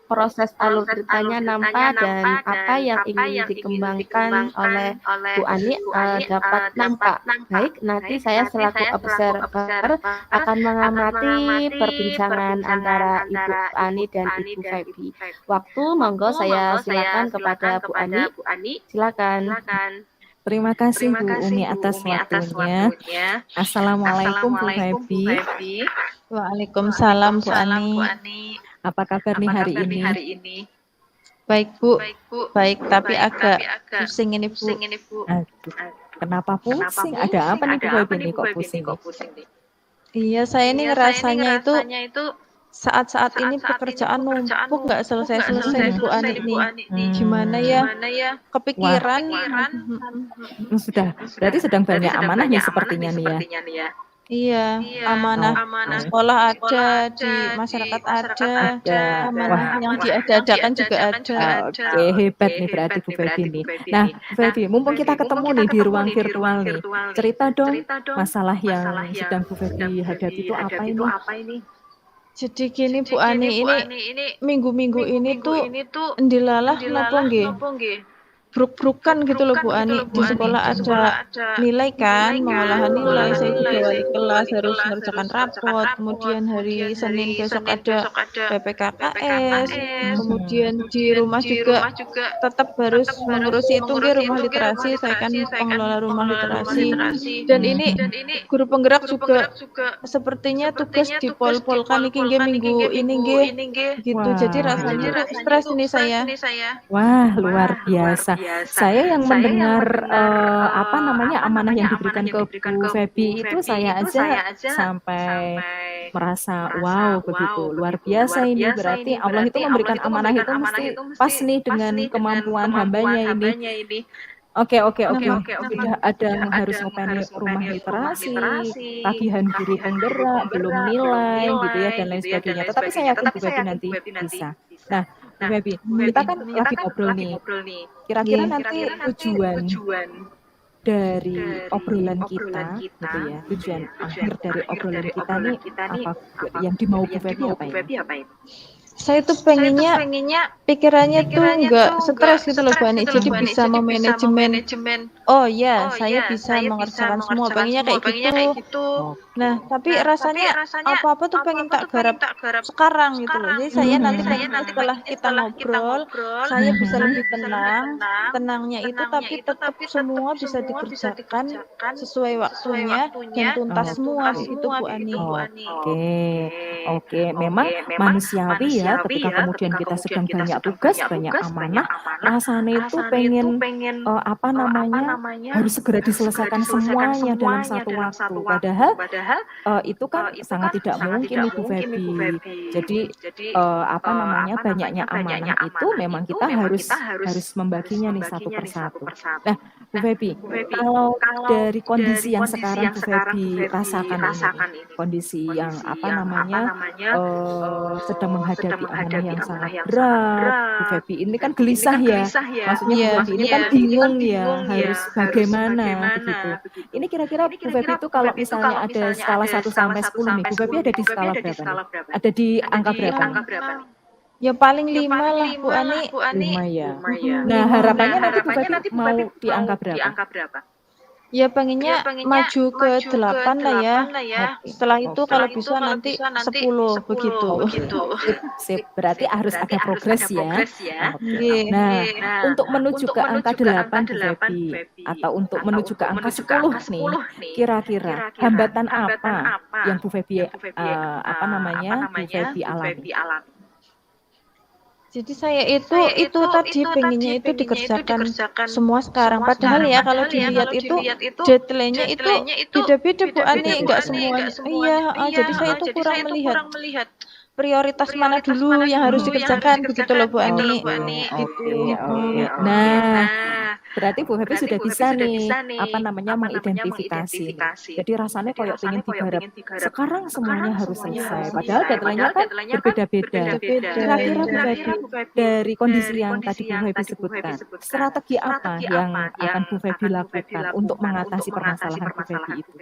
proses alur ceritanya nampak dan apa yang ingin dikembangkan oleh Bu Ani dapat nampak. Baik, nanti saya selaku observer akan mengamati perbincangan antara Ibu Ani dan Ibu Febi. Waktu, monggo saya silakan kepada Bu Ani. Silakan. Terima kasih Bu Umi atas waktunya. Assalamualaikum Bu Febi. Waalaikumsalam Bu Ani. Apa kabar nih hari ini? Baik Bu, baik tapi agak pusing ini Bu. Aduh, kenapa pusing? Ada apa nih Bu Febi nih kok pusing? Iya, saya ini ngerasanya itu saat-saat ini pekerjaan numpuk nggak selesai-selesai Bu Ani nih. Gimana ya? Kepikiran. Sudah, berarti sedang banyak amanah nih sepertinya nih ya. Iya, amanah sekolah ada, di masyarakat ada, amanah yang diadakan juga ada. Oke, hebat nih berarti Bu Febi nih. Nah, Bu Febi, mumpung kita ketemu nih di ruang virtual nih, cerita dong masalah yang sedang Bu Febi hadapi itu apa ini? Jadi gini Bu Ani, ini minggu-minggu ini tuh ndilalah napa nggih? Bruk-brukan gitu loh Bu Ani. Di sekolah ada nilai kan, pengolahan nilai, saya juga wali kelas harus mengerjakan rapot, kemudian hari Senin besok ada PPKKS, kemudian di rumah juga tetap harus mengurusi itu nggih rumah literasi, saya kan pengelola rumah literasi. Dan ini guru penggerak juga sepertinya tugas dipol-polkan iki nggih minggu ini nggih gitu. Jadi rasanya stres ini saya. Wah, luar biasa. Saya yang mendengar amanah yang diberikan ke Bu Febi itu saya aja sampai merasa wow begitu luar biasa ini, berarti Allah itu memberikan amanah itu mesti pas nih dengan kemampuan hambanya ini. Oke. Sudah ada yang harus ngopeni rumah literasi, tagihan guru penggerak, belum nilai gitu ya dan lain sebagainya. Tetapi saya yakin Bu Febi nanti bisa. Nah, Bu Febi, kita kan lagi ngobrol nih. Kira-kira nanti tujuan dari obrolan kita gitu ya, tujuan akhir dari obrolan kita nih apa yang dimau Bu Febi apa ya? Saya tuh pengennya pikirannya tuh nggak stres gitu loh Bu Ani, jadi bisa memanajemen. Oh ya, saya bisa mengerjakan semua, pengennya kayak gitu. Nah, tapi rasanya apa-apa tuh pengen tak garap sekarang gitu loh. Jadi saya nanti setelah kita ngobrol, saya bisa lebih tenang. Tenangnya itu tapi tetap semua bisa dikerjakan sesuai waktunya dan tuntas semua gitu Bu Ani. Oke. Memang manusiawi ya, ketika kemudian kita sedang banyak tugas, banyak amanah, rasanya itu pengen harus segera diselesaikan semuanya dalam satu waktu. Padahal itu kan sangat tidak mungkin Ibu Febi. Jadi banyaknya amanah itu memang kita harus membaginya nih satu persatu. Nah, Bu Febi, kalau dari kondisi yang sekarang Bu Febi rasakan ini, kondisi yang sedang menghadapi amanah yang sangat berat, Bu Febi ini kan gelisah ya, maksudnya Bu Febi ini kan bingung ya harus bagaimana begitu. Ini kira-kira Bu Febi itu kalau misalnya ada skala 1 sampai 10 nih, Bu Febi ada di skala berapa nih? Ada di angka berapa nih? Ya paling 5 lah Bu Ani. 5 ya. Nah, harapannya nanti Bu Febi mau di angka berapa? Ya pengennya maju ke 8 lah ya. Setelah itu kalau bisa nanti 10 begitu. Sip. Berarti harus ada progres ya. Nah, untuk menuju ke angka 8 Bu Febi atau untuk menuju ke angka 10 nih, kira-kira hambatan apa yang Bu Febi alami? Jadi saya itu tadi pengennya itu dikerjakan semua sekarang. Padahal ya kalau dilihat itu deadline-nya itu beda-beda Bu Ani, enggak semuanya. Iya, jadi saya itu kurang melihat prioritas mana dulu yang harus dikerjakan begitu loh Bu Ani. Oke. Nah, berarti Bu Febi sudah bisa nih mengidentifikasi. Jadi rasanya kayak pengen digarap sekarang semuanya harus selesai. Padahal deadline-nya kan berbeda-beda. Kira-kira Bu Febi dari kondisi yang tadi Bu Febi sebutkan, strategi apa yang akan Bu Febi lakukan untuk mengatasi permasalahan Bu Febi itu?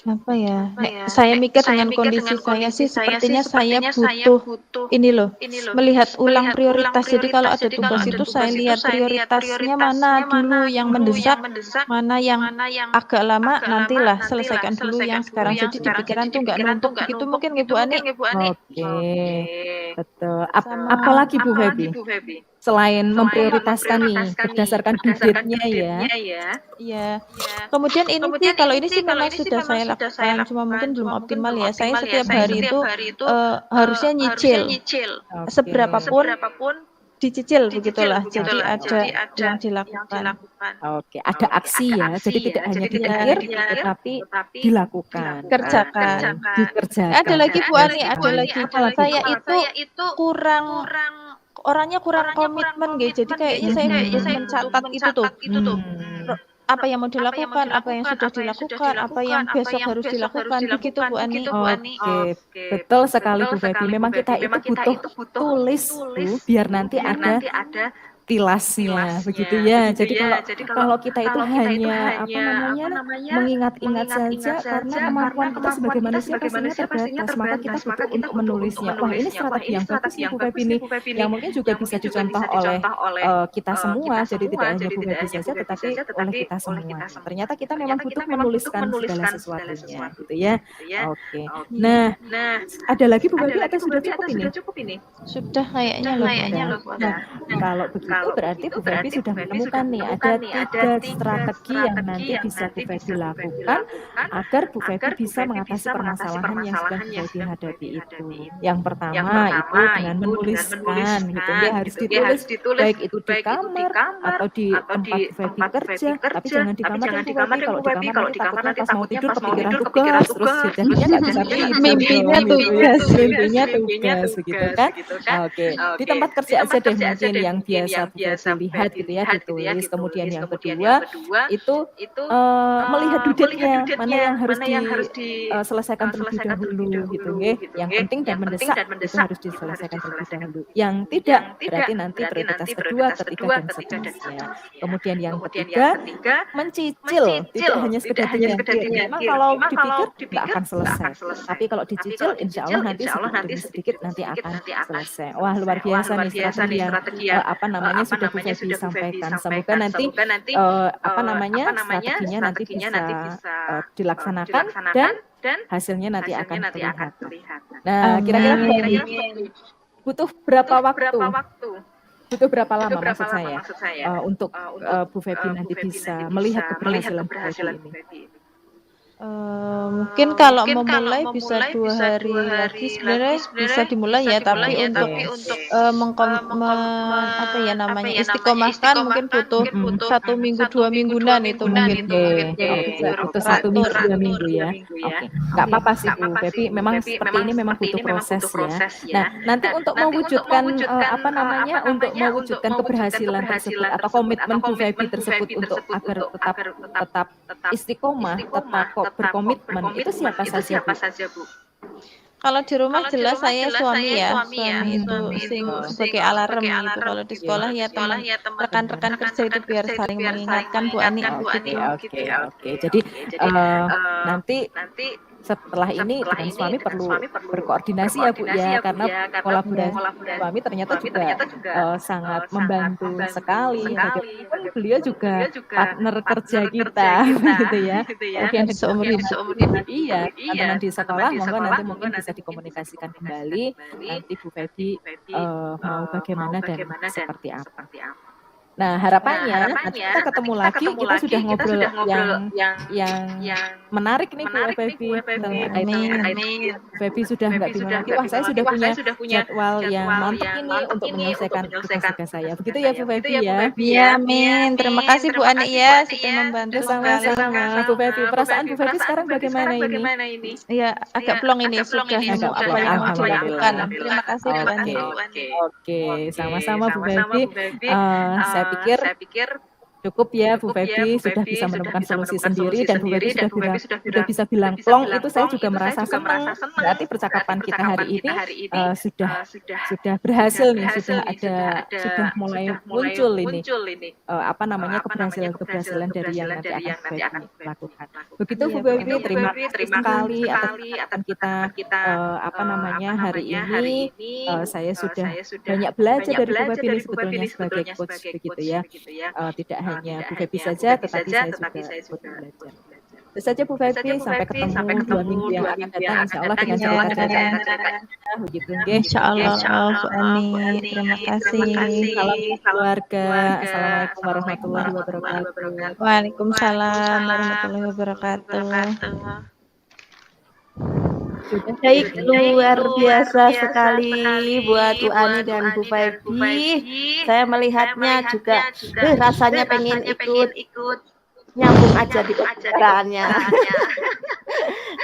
Apa ya? Saya mikir dengan kondisi saya sih sepertinya saya butuh ini loh, melihat ulang prioritas. Jadi kalau ada tugas itu saya lihat prioritasnya mana dulu yang mendesak, mana yang agak lama, nantilah selesaikan dulu yang sekarang. Jadi di pikiran tuh nggak numpuk begitu mungkin Ibu Ani. Oke, betul. Apalagi Bu Febi? Selain memprioritaskan nih berdasarkan due-date-nya ya. Iya. Kemudian ini sih kalau ini sih memang sudah saya lakukan, cuma mungkin belum optimal ya. Saya setiap hari itu harusnya nyicil. Seberapapun dicicil begitulah. Jadi ada yang dilakukan. Oke, ada aksi ya. Jadi tidak hanya dipikir tetapi dilakukan. Dikerjakan. Ada lagi Bu Ani, ada lagi. Saya itu orangnya kurang komitmen gitu. Jadi kayaknya saya belum mencatat itu tuh. Apa yang mau dilakukan, apa yang sudah dilakukan, apa yang besok harus dilakukan, begitu Bu Ani. Oke, betul sekali Bu Febi. Memang kita itu butuh tulis tuh biar nanti ada tilasnya begitu ya. Jadi kalau kita itu hanya mengingat-ingat saja karena kemampuan kita sebagai manusia pastinya terbatas, maka kita butuh untuk menulisnya. Wah, ini strategi yang bagus nih Bu Febi nih, yang mungkin juga bisa dicontoh oleh kita semua. Jadi tidak hanya Bu Febi saja tetapi oleh kita semua. Ternyata kita memang butuh menuliskan segala sesuatunya gitu ya. Oke. Nah, ada lagi Bu Febi atau sudah cukup ini? Sudah kayaknya loh. Nah, kalau begitu itu berarti Bu Febi sudah menemukan nih ada 3 strategi yang nanti bisa Bu Febi lakukan agar Bu Febi bisa mengatasi permasalahan yang sedang Bu Febi hadapi itu. Yang pertama itu dengan menuliskan gitu. Dia harus ditulis baik itu di kamar atau di tempat Bu Febi kerja, tapi jangan di kamar kan Bu Febi. Kalau di kamar nanti takutnya pas mau tidur kepikiran tugas, terus jadinya nggak bisa tidur. Mimpinya dong, gitu ya. tugas. Mimpinya tugas begitu kan. Oke, di tempat kerja aja deh mungkin yang biasa Bu Febi lihat gitu ya ditulis. Kemudian yang kedua itu melihat dudetnya mana yang harus diselesaikan terlebih dahulu gitu nggih. Yang penting dan mendesak itu harus diselesaikan terlebih dahulu. Yang tidak berarti nanti prioritas kedua, ketiga dan seterusnya. Kemudian yang ketiga mencicil, tidak hanya sekedar diambil. Memang kalau dipikir nggak akan selesai. Tapi kalau dicicil insya Allah nanti sedikit demi sedikit nanti akan selesai. Wah luar biasa nih strategi yang sudah Bu Febi sampaikan. Semoga nanti strateginya nanti bisa dilaksanakan dan hasilnya nanti akan terlihat. Nah, kira-kira butuh berapa waktu? Butuh berapa lama maksud saya untuk Bu Febi nanti bisa melihat keberhasilan Bu Febi ini? Mungkin kalau memulai bisa 2 hari lagi sebenarnya bisa dimulai ya, tapi untuk istiqomahkan mungkin butuh 1 minggu 2 mingguan itu mungkin. Butuh 1 minggu 2 minggu ya. Oke, nggak apa-apa sih Bu Febi. Memang seperti ini memang butuh proses ya. Nah, nanti untuk mewujudkan untuk mewujudkan keberhasilan tersebut atau komitmen Bu Febi tersebut untuk agar tetap istiqomah, tetap berkomitmen itu siapa saja Bu? Kalau di rumah jelas saya suami itu sebagai alarm gitu. Kalau di sekolah ya teman rekan-rekan kerja itu biar saling mengingatkan Bu Ani. Oke. Jadi nanti setelah ini dengan suami perlu berkoordinasi ya Bu ya, karena kolaborasi suami ternyata juga sangat membantu sekali. Bagaimanapun beliau juga partner kerja kita gitu ya. Mungkin seumur hidup. Iya, teman di sekolah mungkin bisa dikomunikasikan kembali nanti Bu Febi mau bagaimana dan seperti apa. Nah, harapannya nanti kita ketemu lagi, kita sudah ngobrol yang menarik nih Bu Febi. Bu Febi sudah nggak bingung lagi, wah saya sudah punya jadwal yang mantap ini untuk menyelesaikan tugas-tugas saya. Begitu ya Bu Febi ya? Iya, amin. Terima kasih Bu Ani ya sudah membantu sama-sama Bu Febi. Perasaan Bu Febi sekarang bagaimana ini? Iya, agak plong ini sudah apa yang mau dilakukan. Terima kasih Bu Ani. Oke, sama-sama Bu Febi. Saya pikir cukup ya Bu Febi sudah bisa menemukan solusi sendiri dan Bu Febi sudah bisa bilang plong, itu saya juga merasa senang. Berarti percakapan kita hari ini sudah berhasil nih, sudah mulai muncul ini keberhasilan dari yang nanti akan Bu Febi lakukan. Begitu Bu Febi, terima kasih sekali atas kita hari ini saya sudah banyak belajar dari Bu Febi ini sebetulnya sebagai coach begitu ya. Tidak hanya Bu Febi saja, tetapi saya juga belajar. Itu saja Bu Febi, sampai ketemu 2 minggu yang akan datang, insya Allah dengan cerita-cerita begitu. Insya Allah Bu Ani, terima kasih. Salam keluarga, Assalamualaikum warahmatullahi wabarakatuh. Waalaikumsalam warahmatullahi wabarakatuh. Baik, luar biasa sekali buat Bu Ani dan Bu Febi. Saya melihatnya juga rasanya pengen ikut nyambung aja di pembicaraannya.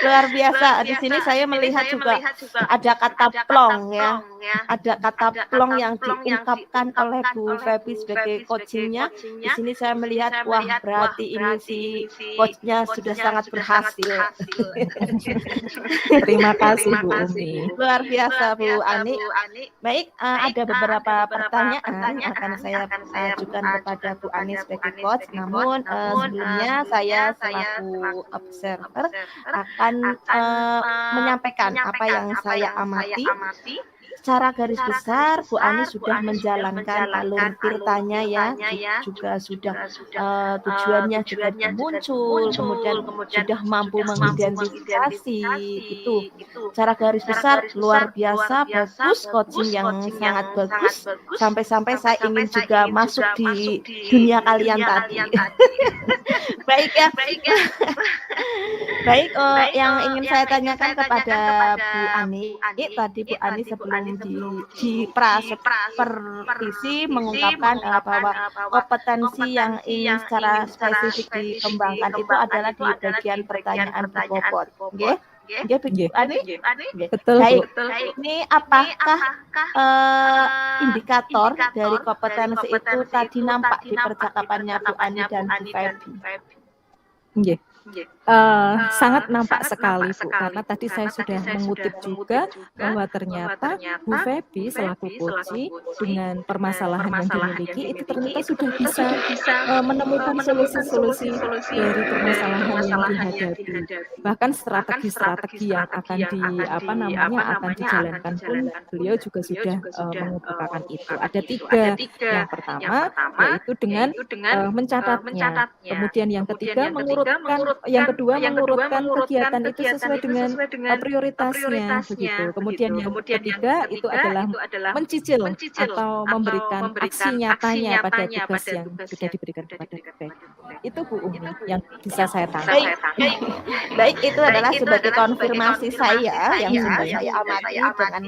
Luar biasa. Di sini saya melihat juga ada kata plong ya. Ada kata plong yang diungkapkan oleh Bu Febi sebagai coachingnya. Di sini saya melihat wah berarti ini si coachnya sudah sangat berhasil. Terima kasih Bu Umi. Luar biasa Bu Ani. Baik, ada beberapa pertanyaan yang akan saya ajukan kepada Bu Ani sebagai coach. Namun sebelumnya saya selaku observer akan menyampaikan apa yang saya amati secara garis besar Bu Ani sudah menjalankan alur tirtanya ya, juga sudah tujuannya juga muncul, kemudian sudah mampu mengidentifikasi itu. Secara garis besar luar biasa bagus, coaching yang sangat bagus, sampai-sampai saya ingin juga masuk di dunia kalian tadi. Baik ya. Baik, yang ingin saya tanyakan kepada Bu Ani, tadi Bu Ani sebelum di supervisi mengungkapkan bahwa kompetensi yang ingin secara spesifik dikembangkan itu adalah di bagian pertanyaan berbobot. Oke? Oke, Bu Ani? Betul, Baik. Bu. Ini apakah indikator dari kompetensi itu tadi nampak di percakapannya Bu Ani dan Bu Febi? Nggih. Sangat nampak sekali, Bu, karena tadi saya sudah mengutip juga bahwa ternyata Bu Febi selaku coach dengan permasalahan yang dimiliki itu ternyata sudah bisa menemukan solusi-solusi dari permasalahan yang dihadapi. Bahkan strategi-strategi yang akan akan dijalankan pun beliau juga sudah mengemukakan itu. Ada 3. Yang pertama yaitu dengan mencatatnya. Kemudian yang ketiga yang kedua mengurutkan kegiatan itu sesuai dengan prioritasnya begitu. Kemudian yang ketiga itu adalah mencicil atau memberikan aksi nyatanya pada tugas yang sudah diberikan kepada kita. Itu Bu Umi yang bisa saya tangkap. Baik, itu adalah sebagai konfirmasi saya yang sudah saya amati dengan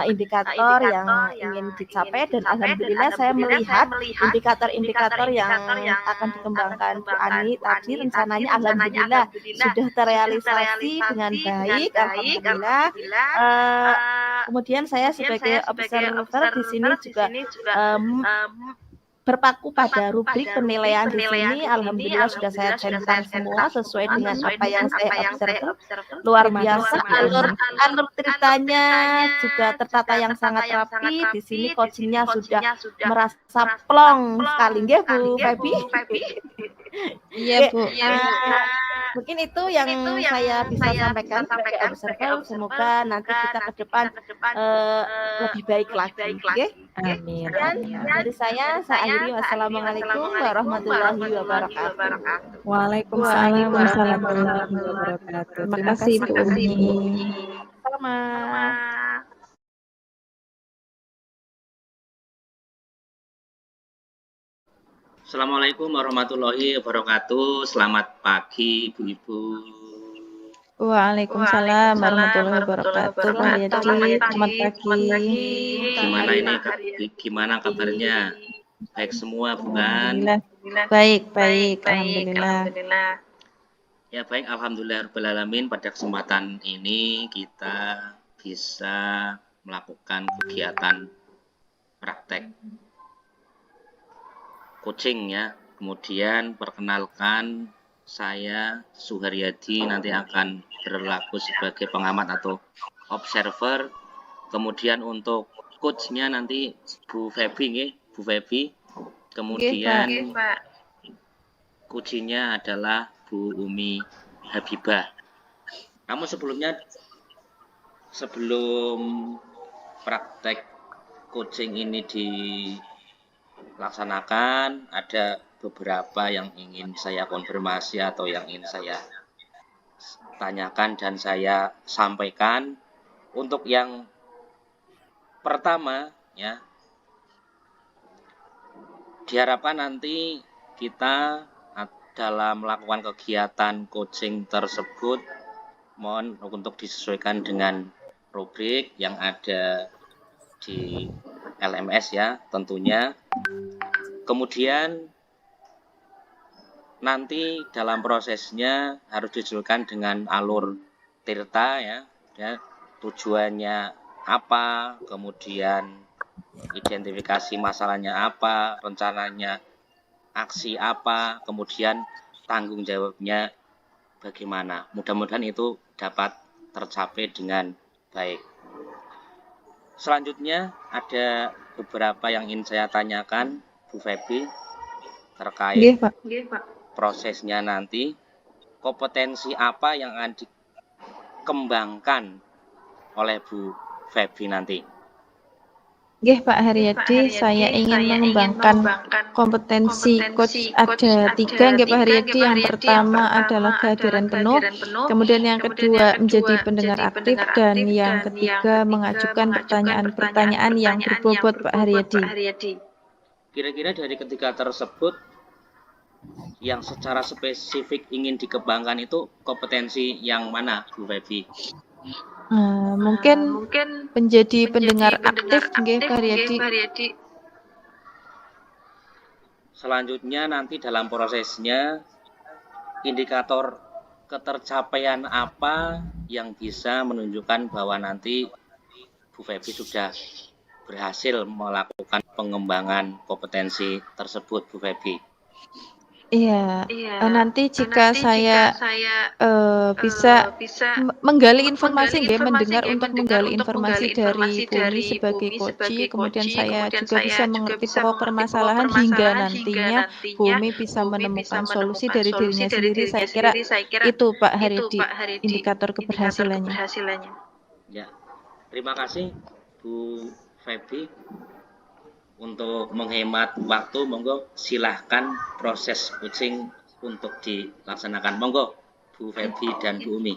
indikator yang ingin dicapai, dan alhamdulillah saya melihat indikator-indikator yang akan dikembangkan Bu Ani tadi rencananya alhamdulillah sudah terrealisasi dengan baik, alhamdulillah. Kemudian saya sebagai observer di sini juga berpaku pada rubrik penilaian di sini, alhamdulillah sudah saya centang semua sesuai dengan apa yang saya observer. Luar biasa, alur ceritanya juga tertata yang sangat rapi. Di sini coachingnya sudah merasa plong sekali, nggih Bu Febi? Iya, Bu. Mungkin itu yang saya bisa sampaikan sebagai observer. Semoga nanti kita ke depan lebih baik lagi. Okay? Amin. Dari saya akhiri. Wassalamualaikum warahmatullahi wabarakatuh. Waalaikumsalam warahmatullahi wabarakatuh. Terima kasih Bu Umi. Sama. Assalamualaikum warahmatullahi wabarakatuh. Selamat pagi Ibu-ibu. Waalaikumsalam warahmatullahi wabarakatuh. Pak Haryadi, selamat pagi. Gimana kabarnya? Baik semua, bukan? Baik, alhamdulillah. Ya baik, alhamdulillahirobbilalamin. Pada kesempatan ini kita bisa melakukan kegiatan praktek coaching ya. Kemudian perkenalkan, saya Suharyadi nanti akan berlaku sebagai pengamat atau observer. Kemudian untuk coachnya nanti Bu Febi. Kemudian coachnya adalah Bu Umi Habibah. Namun sebelum praktek coaching ini dilaksanakan, ada beberapa yang ingin saya konfirmasi atau yang ingin saya tanyakan dan saya sampaikan. Untuk yang pertama ya, diharapkan nanti kita dalam melakukan kegiatan coaching tersebut mohon untuk disesuaikan dengan rubrik yang ada di LMS ya tentunya. Kemudian nanti dalam prosesnya harus disesuaikan dengan alur tirta ya, tujuannya apa, kemudian identifikasi masalahnya apa, rencananya aksi apa, kemudian tanggung jawabnya bagaimana. Mudah-mudahan itu dapat tercapai dengan baik. Selanjutnya ada beberapa yang ingin saya tanyakan Bu Febi terkait prosesnya nanti. Kompetensi apa yang akan dikembangkan oleh Bu Febi nanti? Nggih Pak Haryadi, saya ingin mengembangkan kompetensi coach ada 3 nggih Pak Haryadi. Yang pertama adalah kehadiran penuh, kemudian yang kedua menjadi pendengar aktif, dan yang ketiga mengajukan pertanyaan-pertanyaan yang berbobot Pak Haryadi. Kira-kira dari ketiga tersebut yang secara spesifik ingin dikembangkan itu kompetensi yang mana, Bu Febi? Mungkin menjadi pendengar aktif nggih Pak Haryadi. Selanjutnya nanti dalam prosesnya indikator ketercapaian apa yang bisa menunjukkan bahwa nanti Bu Febi sudah berhasil melakukan pengembangan kompetensi tersebut, Bu Febi? Iya, nanti jika saya bisa menggali informasi nggih, mendengar untuk menggali informasi dari Bu Umi sebagai coach, kemudian saya juga bisa mengerti pokok permasalahan hingga nantinya Bu Umi bisa menemukan solusi dari dirinya sendiri. Saya kira itu Pak Haryadi indikator keberhasilannya. Ya, terima kasih Bu Febi. Untuk menghemat waktu, monggo silahkan proses coaching untuk dilaksanakan. Monggo Bu Febi dan Bu Umi.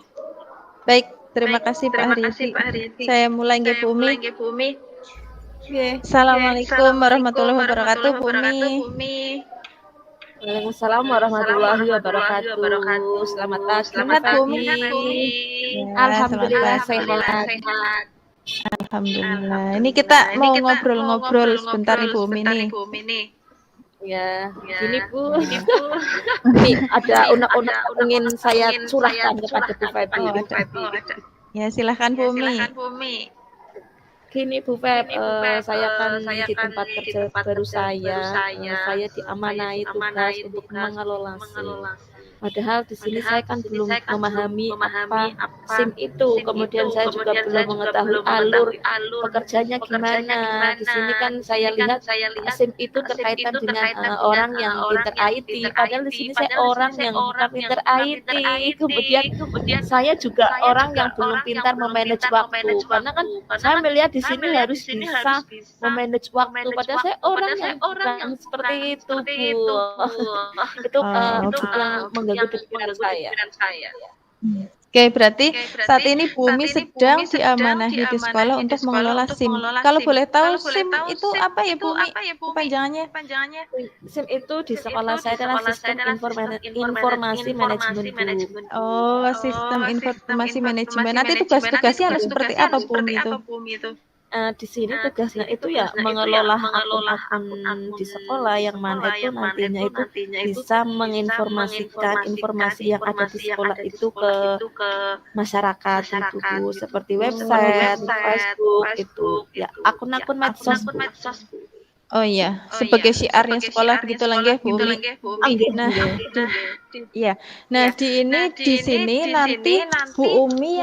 Baik, terima kasih Pak Haryadi. Saya mulai nggih Bu Umi. Assalamualaikum warahmatullahi wabarakatuh Bu Umi. Waalaikumsalam warahmatullahi wabarakatuh. Selamat pagi. Alhamdulillah sehat. Alhamdulillah. Ini kita mau ngobrol-ngobrol sebentar nih Bu Umi nih. Ya, gini Bu. Ini ada unek-unek ingin saya curahkan kepada Bu Febi. Ya, silahkan Bu Umi. Gini Bu Feb, saya kan di tempat kerja baru saya diamanai tugas untuk mengelola SIM. Padahal di sini saya kan belum memahami apa SIM itu, kemudian saya juga belum mengetahui alur pekerjaannya gimana. Di sini kan saya lihat SIM itu terkaitan dengan orang yang pinter IT, padahal di sini saya orang yang bukan pinter IT. Kemudian saya juga orang yang belum pintar memanage waktu, karena kan saya melihat di sini harus bisa memanage waktu, padahal saya orang yang bukan seperti itu Bu. Itu yang mengganggu pikiran saya. Oke, berarti saat ini Bu Umi sedang diamanahi di sekolah untuk mengelola SIM. Kalau boleh tahu SIM itu apa ya Bu Umi? Kepanjangannya? SIM itu di sekolah saya adalah sistem informasi manajemen Bu. Oh, sistem informasi manajemen. Nanti tugas-tugasnya harus seperti apa Bu Umi itu? Di sini tugasnya itu ya mengelola akun-akun di sekolah yang mana itu nantinya itu bisa menginformasikan informasi yang ada di sekolah itu ke masyarakat itu Bu, seperti website, Facebook itu ya akun-akun medsos Bu. Oh iya, sebagai syiarnya sekolah begitu lah nggih Bu Umi. Nah, di sini nanti Bu Umi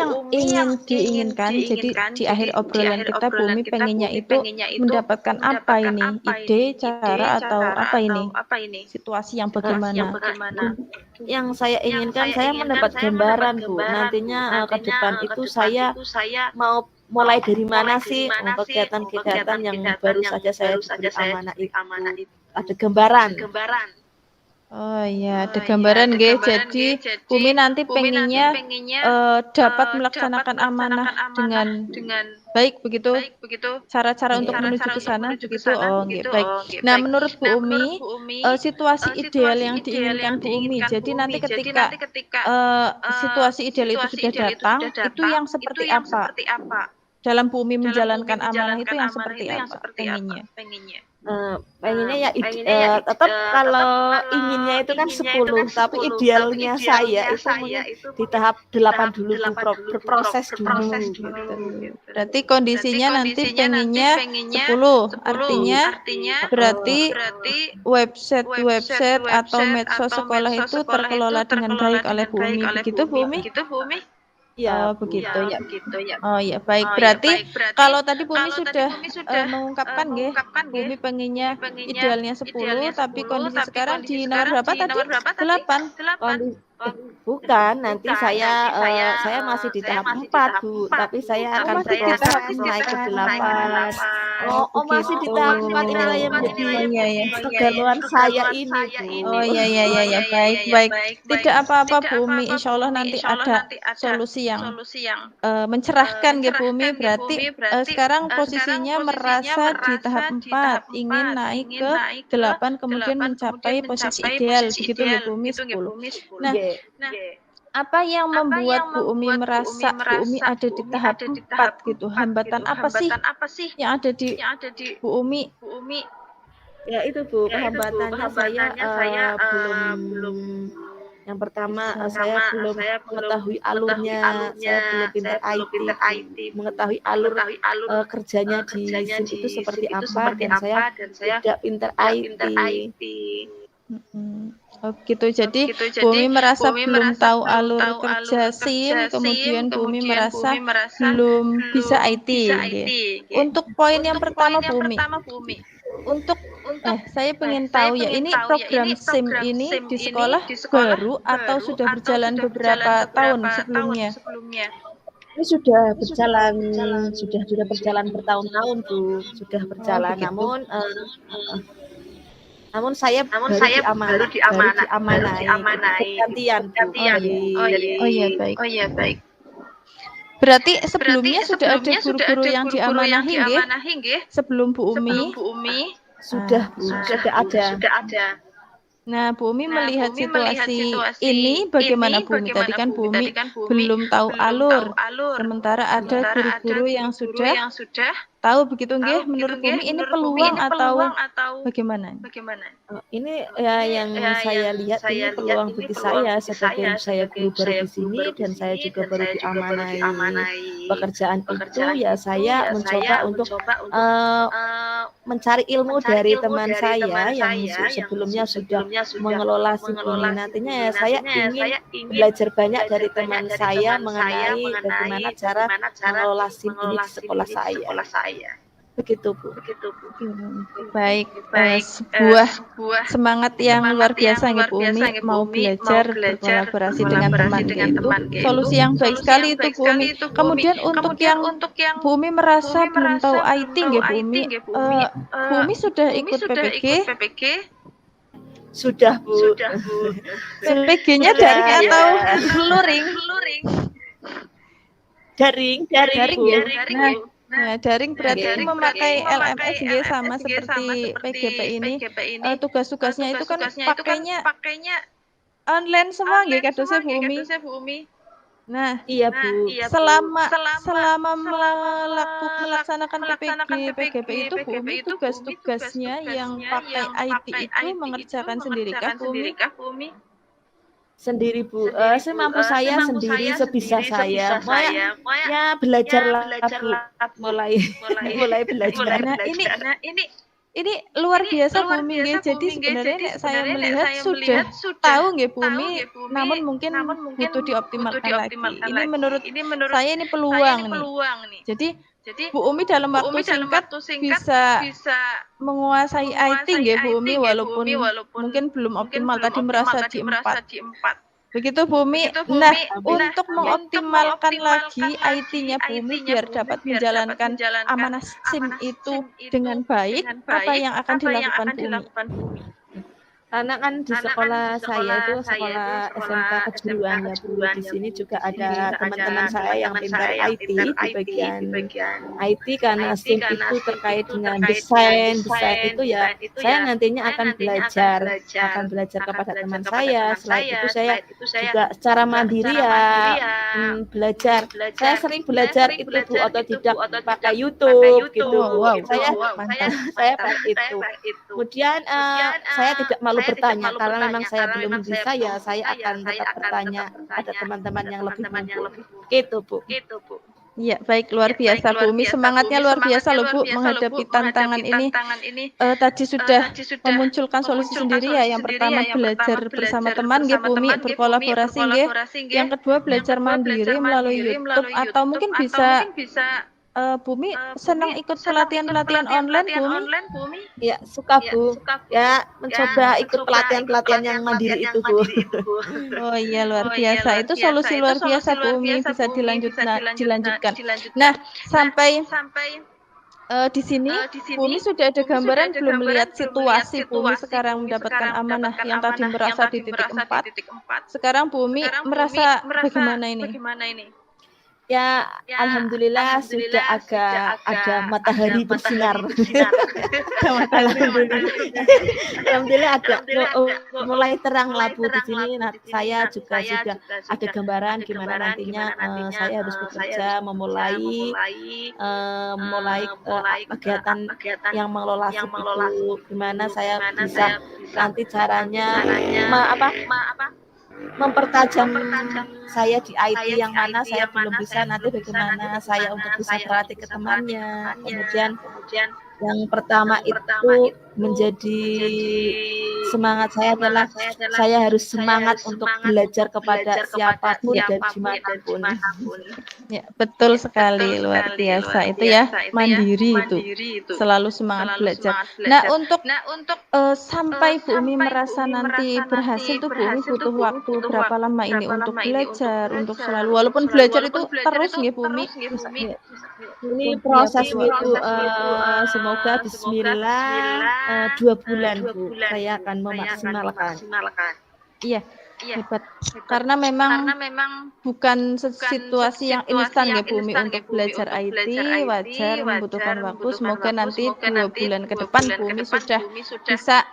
yang diinginkan. Jadi di akhir obrolan kita Bu Umi pengennya itu mendapatkan apa ini? Ide, cara atau apa ini? Situasi yang bagaimana? Yang saya inginkan saya mendapat gambaran Bu. Nantinya ke depan itu saya mau mulai dari mana sih kegiatan-kegiatan yang baru saja saya diberi amanah itu. Ada gambaran. Oh iya, ada gambaran nggih. Jadi Bumi nanti pengennya dapat melaksanakan amanah dengan baik begitu. Cara-cara untuk menuju ke sana begitu. Oh, nggih, baik. Nah, menurut Bu Umi, situasi ideal yang diinginkan Bu Umi. Jadi nanti ketika situasi ideal itu sudah datang, itu yang seperti apa? Dalam Bu Umi menjalankan amanah itu yang seperti apa pengennya? Pengennya ya tetap kalau inginnya itu kan 10, tapi idealnya saya itu mungkin di tahap 8 dulu berproses dulu gitu. Berarti kondisinya nanti pengennya 10, artinya berarti website atau medsos sekolah itu terkelola dengan baik oleh Bu Umi, begitu Bu Umi? Ya, begitu ya. Oh ya, baik. Berarti kalau tadi Bu Umi sudah mengungkapkan nggih, Bu Umi pengennya idealnya 10, tapi kondisi sekarang di nomor berapa tadi? 8. Bukan, nanti saya masih di tahap 4 Bu, tapi saya akan berproses naik ke 8. Oh, oh masih di tahap 4 inilah yang menjadi Oh iya ya. kegalauan saya ini, Bu. Oh iya ya. Baik. Tidak apa-apa Bu Umi. Insya Allah nanti ada solusi yang mencerahkan nggih Bu Umi. Berarti sekarang posisinya merasa di tahap 4, ingin naik ke 8 kemudian mencapai posisi ideal begitu nggih Bu Umi 10. Nah, Nggih. apa yang membuat Bu Umi merasa Bu Umi ada di tahap 4 gitu? Hambatan apa sih yang ada di Bu Umi? Ya itu Bu, kehambatannya saya belum yang pertama saya belum mengetahui alurnya, saya belum pintar IT, mengetahui alur kerjanya di SIM itu seperti apa dan saya tidak pintar IT. Oh gitu, jadi Bu Umi merasa belum tahu alur kerja SIM, kemudian Bu Umi merasa belum bisa IT. Untuk poin yang pertama Bu Umi, untuk saya ingin tahu ya, ini program SIM ini di sekolah baru atau sudah berjalan beberapa tahun sebelumnya? Ini sudah berjalan bertahun-tahun Bu, sudah berjalan. Namun saya baru diamanai gantian Bu. Oh iya baik. Berarti sebelumnya sudah ada guru-guru yang diamanahi nggih? Sebelum Bu Umi? Sudah Bu, sudah ada. Nah, Bu Umi melihat situasi ini bagaimana Bu Umi? Tadi kan Bu Umi belum tahu alur, sementara ada guru-guru yang sudah tahu begitu nggih? Menurut Bu Umi ini peluang atau bagaimana? Ini ya yang saya lihat ini peluang bagi saya sebagai saya guru baru di sini dan saya juga baru diamanai pekerjaan itu, ya saya mencoba untuk mencari ilmu dari teman saya yang sebelumnya sudah mengelola SIM ini. Nantinya ya saya ingin belajar banyak dari teman saya mengenai bagaimana cara mengelola SIM ini di sekolah saya. Begitu Bu. Baik, sebuah semangat yang luar biasa nggih Bu Umi, mau belajar berkolaborasi dengan teman itu solusi yang baik sekali itu Bu Umi. Kemudian untuk yang Bu Umi merasa belum tahu IT nggih Bu Umi, Bu Umi sudah ikut PPG? Sudah Bu. PPG-nya daring atau luring? Daring Bu. Nah, daring berarti memakai LMS nggih sama seperti PGP ini. Tugas-tugasnya itu kan pakainya online semua nggih kadosnya Bu Umi. Nah, iya Bu. selama melaksanakan PGP itu Bu Umi tugas-tugasnya yang pakai IT itu mengerjakan sendiri kah Bu Umi? Sendiri Bu, semampu saya sendiri sebisa saya. Ya belajarlah Bu, mulai belajar. Nah ini luar biasa Bu Umi nggih. Jadi sebenarnya nek saya melihat sudah tahu nggih Bu Umi, namun mungkin butuh dioptimalkan lagi. Ini menurut saya ini peluang nih. Jadi Bu Umi dalam waktu singkat bisa menguasai IT nggih Bu Umi, walaupun mungkin belum optimal, tadi merasa di 4. Begitu Bu Umi. Nah, untuk mengoptimalkan lagi IT-nya Bu Umi biar dapat menjalankan amanah SIM itu dengan baik, apa yang akan dilakukan Bu Umi? Karena kan di sekolah saya itu sekolah SMK kejuruan ya Bu. Di sini juga ada teman-teman saya yang pintar IT di bagian IT, karena SIM itu terkait dengan desain itu ya saya nantinya akan belajar kepada teman saya. Selain itu saya juga secara mandiri ya belajar. Saya sering belajar itu Bu, otodidak pakai YouTube gitu. Saya pakai itu. Kemudian saya tidak malu bertanya, karena memang saya belum bisa ya saya akan tetap bertanya pada teman-teman yang lebih mumpuni. Gitu Bu. Ya, baik, luar biasa Bu Umi, semangatnya luar biasa loh Bu menghadapi tantangan ini. Tadi sudah memunculkan solusi sendiri ya. Yang pertama belajar bersama teman nggih Bu Umi, berkolaborasi nggih. Yang kedua belajar mandiri melalui YouTube, atau mungkin bisa Bu Umi senang ikut pelatihan-pelatihan online Bu Umi? Ya, suka Bu. Ya, mencoba ikut pelatihan-pelatihan yang mandiri itu Bu. Oh iya, luar biasa. Itu solusi luar biasa Bu Umi, bisa dilanjutkan. Nah, sampai Di sini Bumi sudah ada gambaran belum melihat situasi Bumi sekarang mendapatkan amanah yang tadi merasa di titik 4. Sekarang Bumi merasa bagaimana ini? Ya, alhamdulillah sudah agak ada matahari bersinar. Alhamdulillah agak mulai terang labu di sini. Nah, saya juga sudah ada gambaran gimana nantinya saya harus bekerja memulai kegiatan yang mengelola SIP itu, gimana saya bisa nanti caranya mempertajam saya di IT yang mana saya belum bisa, nanti bagaimana saya untuk bisa berlatih ke temannya. Kemudian yang pertama itu menjadi semangat saya adalah saya harus semangat untuk belajar kepada siapapun dan dimanapun. Ya, betul sekali, luar biasa itu ya, mandiri itu, selalu semangat belajar. Nah, untuk sampai Bu Umi merasa nanti berhasil tuh Bu Umi butuh waktu berapa lama ini untuk belajar, untuk selalu, walaupun belajar itu terus nggih Bu Umi. Ini proses itu semoga bismillah 2 bulan Bu saya akan memaksimalkan. Iya, hebat. Karena memang bukan situasi yang instan ya Bu Umi untuk belajar IT, wajar membutuhkan waktu. Semoga nanti 2 bulan ke depan Bu Umi sudah bisa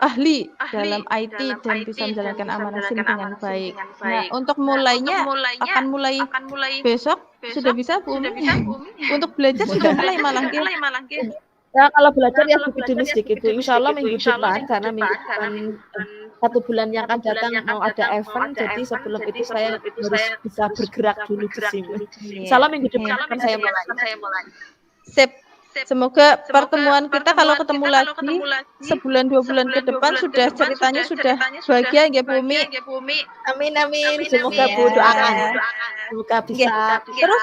ahli dalam IT dan bisa menjalankan amanah SIM dengan baik. Nah, untuk mulainya akan mulai besok sudah bisa Bu Umi. Untuk belajar sudah mulai malah. Ya, kalau belajar ya demi sedikit Bu. Insya Allah minggu depan, karena minggu depan 1 bulan yang akan datang mau ada event, jadi sebelum itu saya harus bisa bergerak dulu di SIM. Insya Allah minggu depan akan saya mulai. Sip. Semoga pertemuan kita kalau ketemu lagi sebulan 2 bulan ke depan sudah ceritanya sudah bahagia ya Bu Umi. Amin. Semoga Bu doakan. Semoga bisa. Terus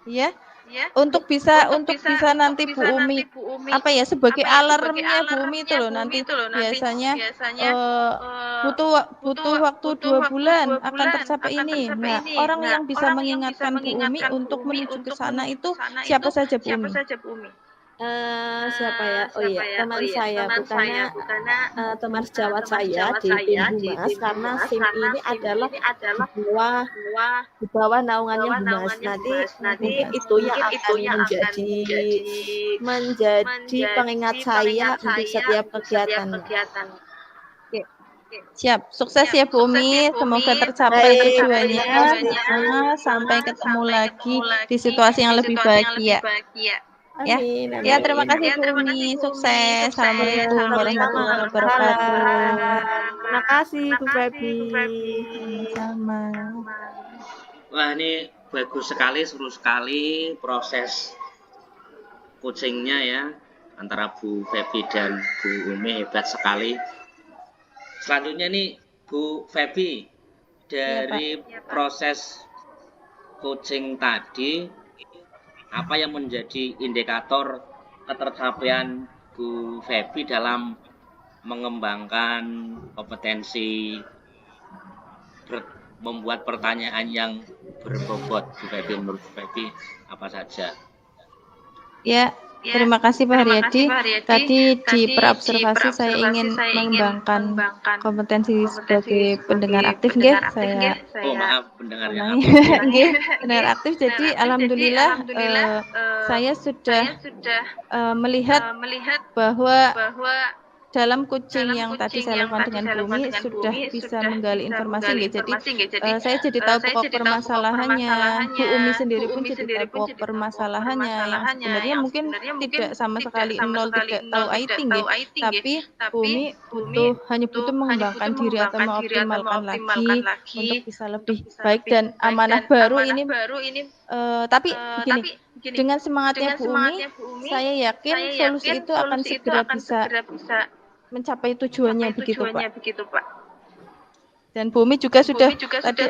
ya. Untuk bisa nanti Bu Umi apa ya sebagai alarmnya Bu Umi itu loh nanti biasanya butuh waktu 2 bulan akan tercapai ini. Nah, orang yang bisa mengingatkan Bu Umi untuk menuju ke sana itu siapa saja Bu Umi? Siapa ya? Oh iya, teman saya bukannya teman sejawat saya di tim Humas, karena SIM ini adalah di bawah naungannya Humas. Nanti mungkin itu yang akan menjadi pengingat saya untuk setiap kegiatan. Siap, sukses ya Bu Umi, semoga tercapai tujuannya. Sampai ketemu lagi di situasi yang lebih bahagia. Ya, Amin. Ya terima kasih Bu Umi, sukses. Assalamualaikum warahmatullahi wabarakatuh. Terima kasih Bu Febi. Sama. Wah, ini bagus sekali, seru sekali proses coachingnya ya antara Bu Febi dan Bu Umi, hebat sekali. Selanjutnya nih Bu Febi, dari proses coaching tadi apa yang menjadi indikator ketercapaian Bu Febi dalam mengembangkan kompetensi membuat pertanyaan yang berbobot Bu Febi, menurut Bu Febi apa saja? Ya, terima kasih Pak Haryadi. Tadi di perobservasi saya ingin mengembangkan kompetensi sebagai pendengar aktif nggih. Maaf, pendengar yang aktif. Pendengar aktif. Jadi alhamdulillah saya sudah melihat bahwa dalam coaching yang tadi saya lakukan dengan Bu Umi sudah bisa menggali informasi nggih. Jadi saya jadi tahu pokok permasalahannya. Bu Umi sendiri pun jadi tahu pokok permasalahannya yang sebenarnya mungkin tidak sama sekali nol tidak tahu IT nggih. Tapi Bu Umi hanya butuh mengembangkan diri atau mengoptimalkan lagi untuk bisa lebih baik dan amanah baru ini. Tapi gini, dengan semangatnya Bu Umi, saya yakin solusi itu akan segera bisa mencapai tujuannya begitu Pak. Dan Bu Umi juga sudah tadi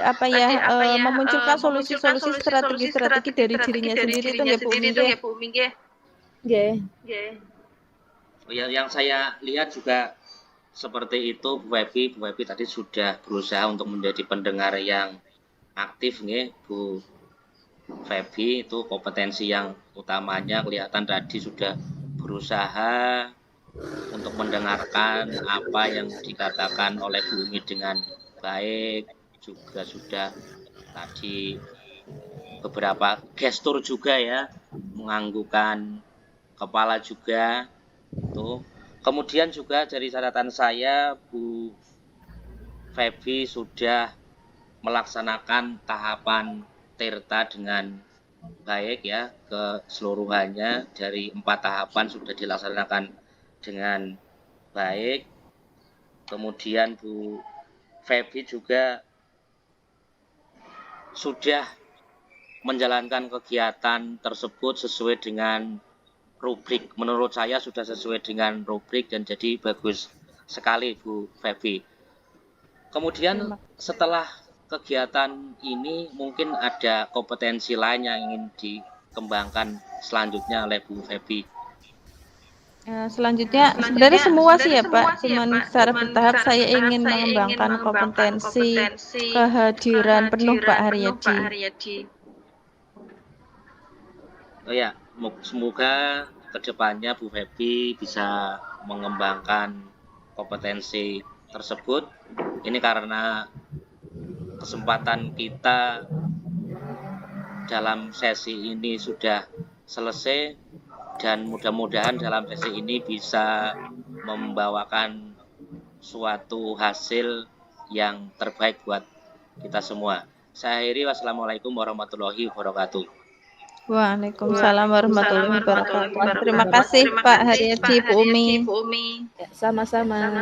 memunculkan solusi-solusi strategi dari dirinya sendiri itu ya Bu Umi nggih. Yang saya lihat juga seperti itu Bu Febi tadi sudah berusaha untuk menjadi pendengar yang aktif nggih Bu Feby itu kompetensi yang utamanya kelihatan tadi sudah berusaha untuk mendengarkan apa yang dikatakan oleh Bu Umi dengan baik, juga sudah tadi beberapa gestur juga ya, menganggukkan kepala juga tuh. Kemudian juga dari catatan saya Bu Feby sudah melaksanakan tahapan tirta dengan baik ya, keseluruhannya dari 4 tahapan sudah dilaksanakan dengan baik. Kemudian Bu Feby juga sudah menjalankan kegiatan tersebut sesuai dengan rubrik. Menurut saya sudah sesuai dengan rubrik dan jadi bagus sekali Bu Feby. Kemudian setelah kegiatan ini mungkin ada kompetensi lain yang ingin dikembangkan selanjutnya oleh Bu Feby. Selanjutnya sebenarnya semua sih ya Pak, cuman secara bertahap saya ingin mengembangkan kompetensi kehadiran penuh Pak Haryadi. Oh ya, semoga kedepannya Bu Feby bisa mengembangkan kompetensi tersebut. Ini karena kesempatan kita dalam sesi ini sudah selesai dan mudah-mudahan dalam sesi ini bisa membawakan suatu hasil yang terbaik buat kita semua. Saya akhiri, wassalamualaikum warahmatullahi wabarakatuh. Waalaikumsalam warahmatullahi wabarakatuh. Terima kasih Pak Haryadi, Bu Umi. Sama-sama.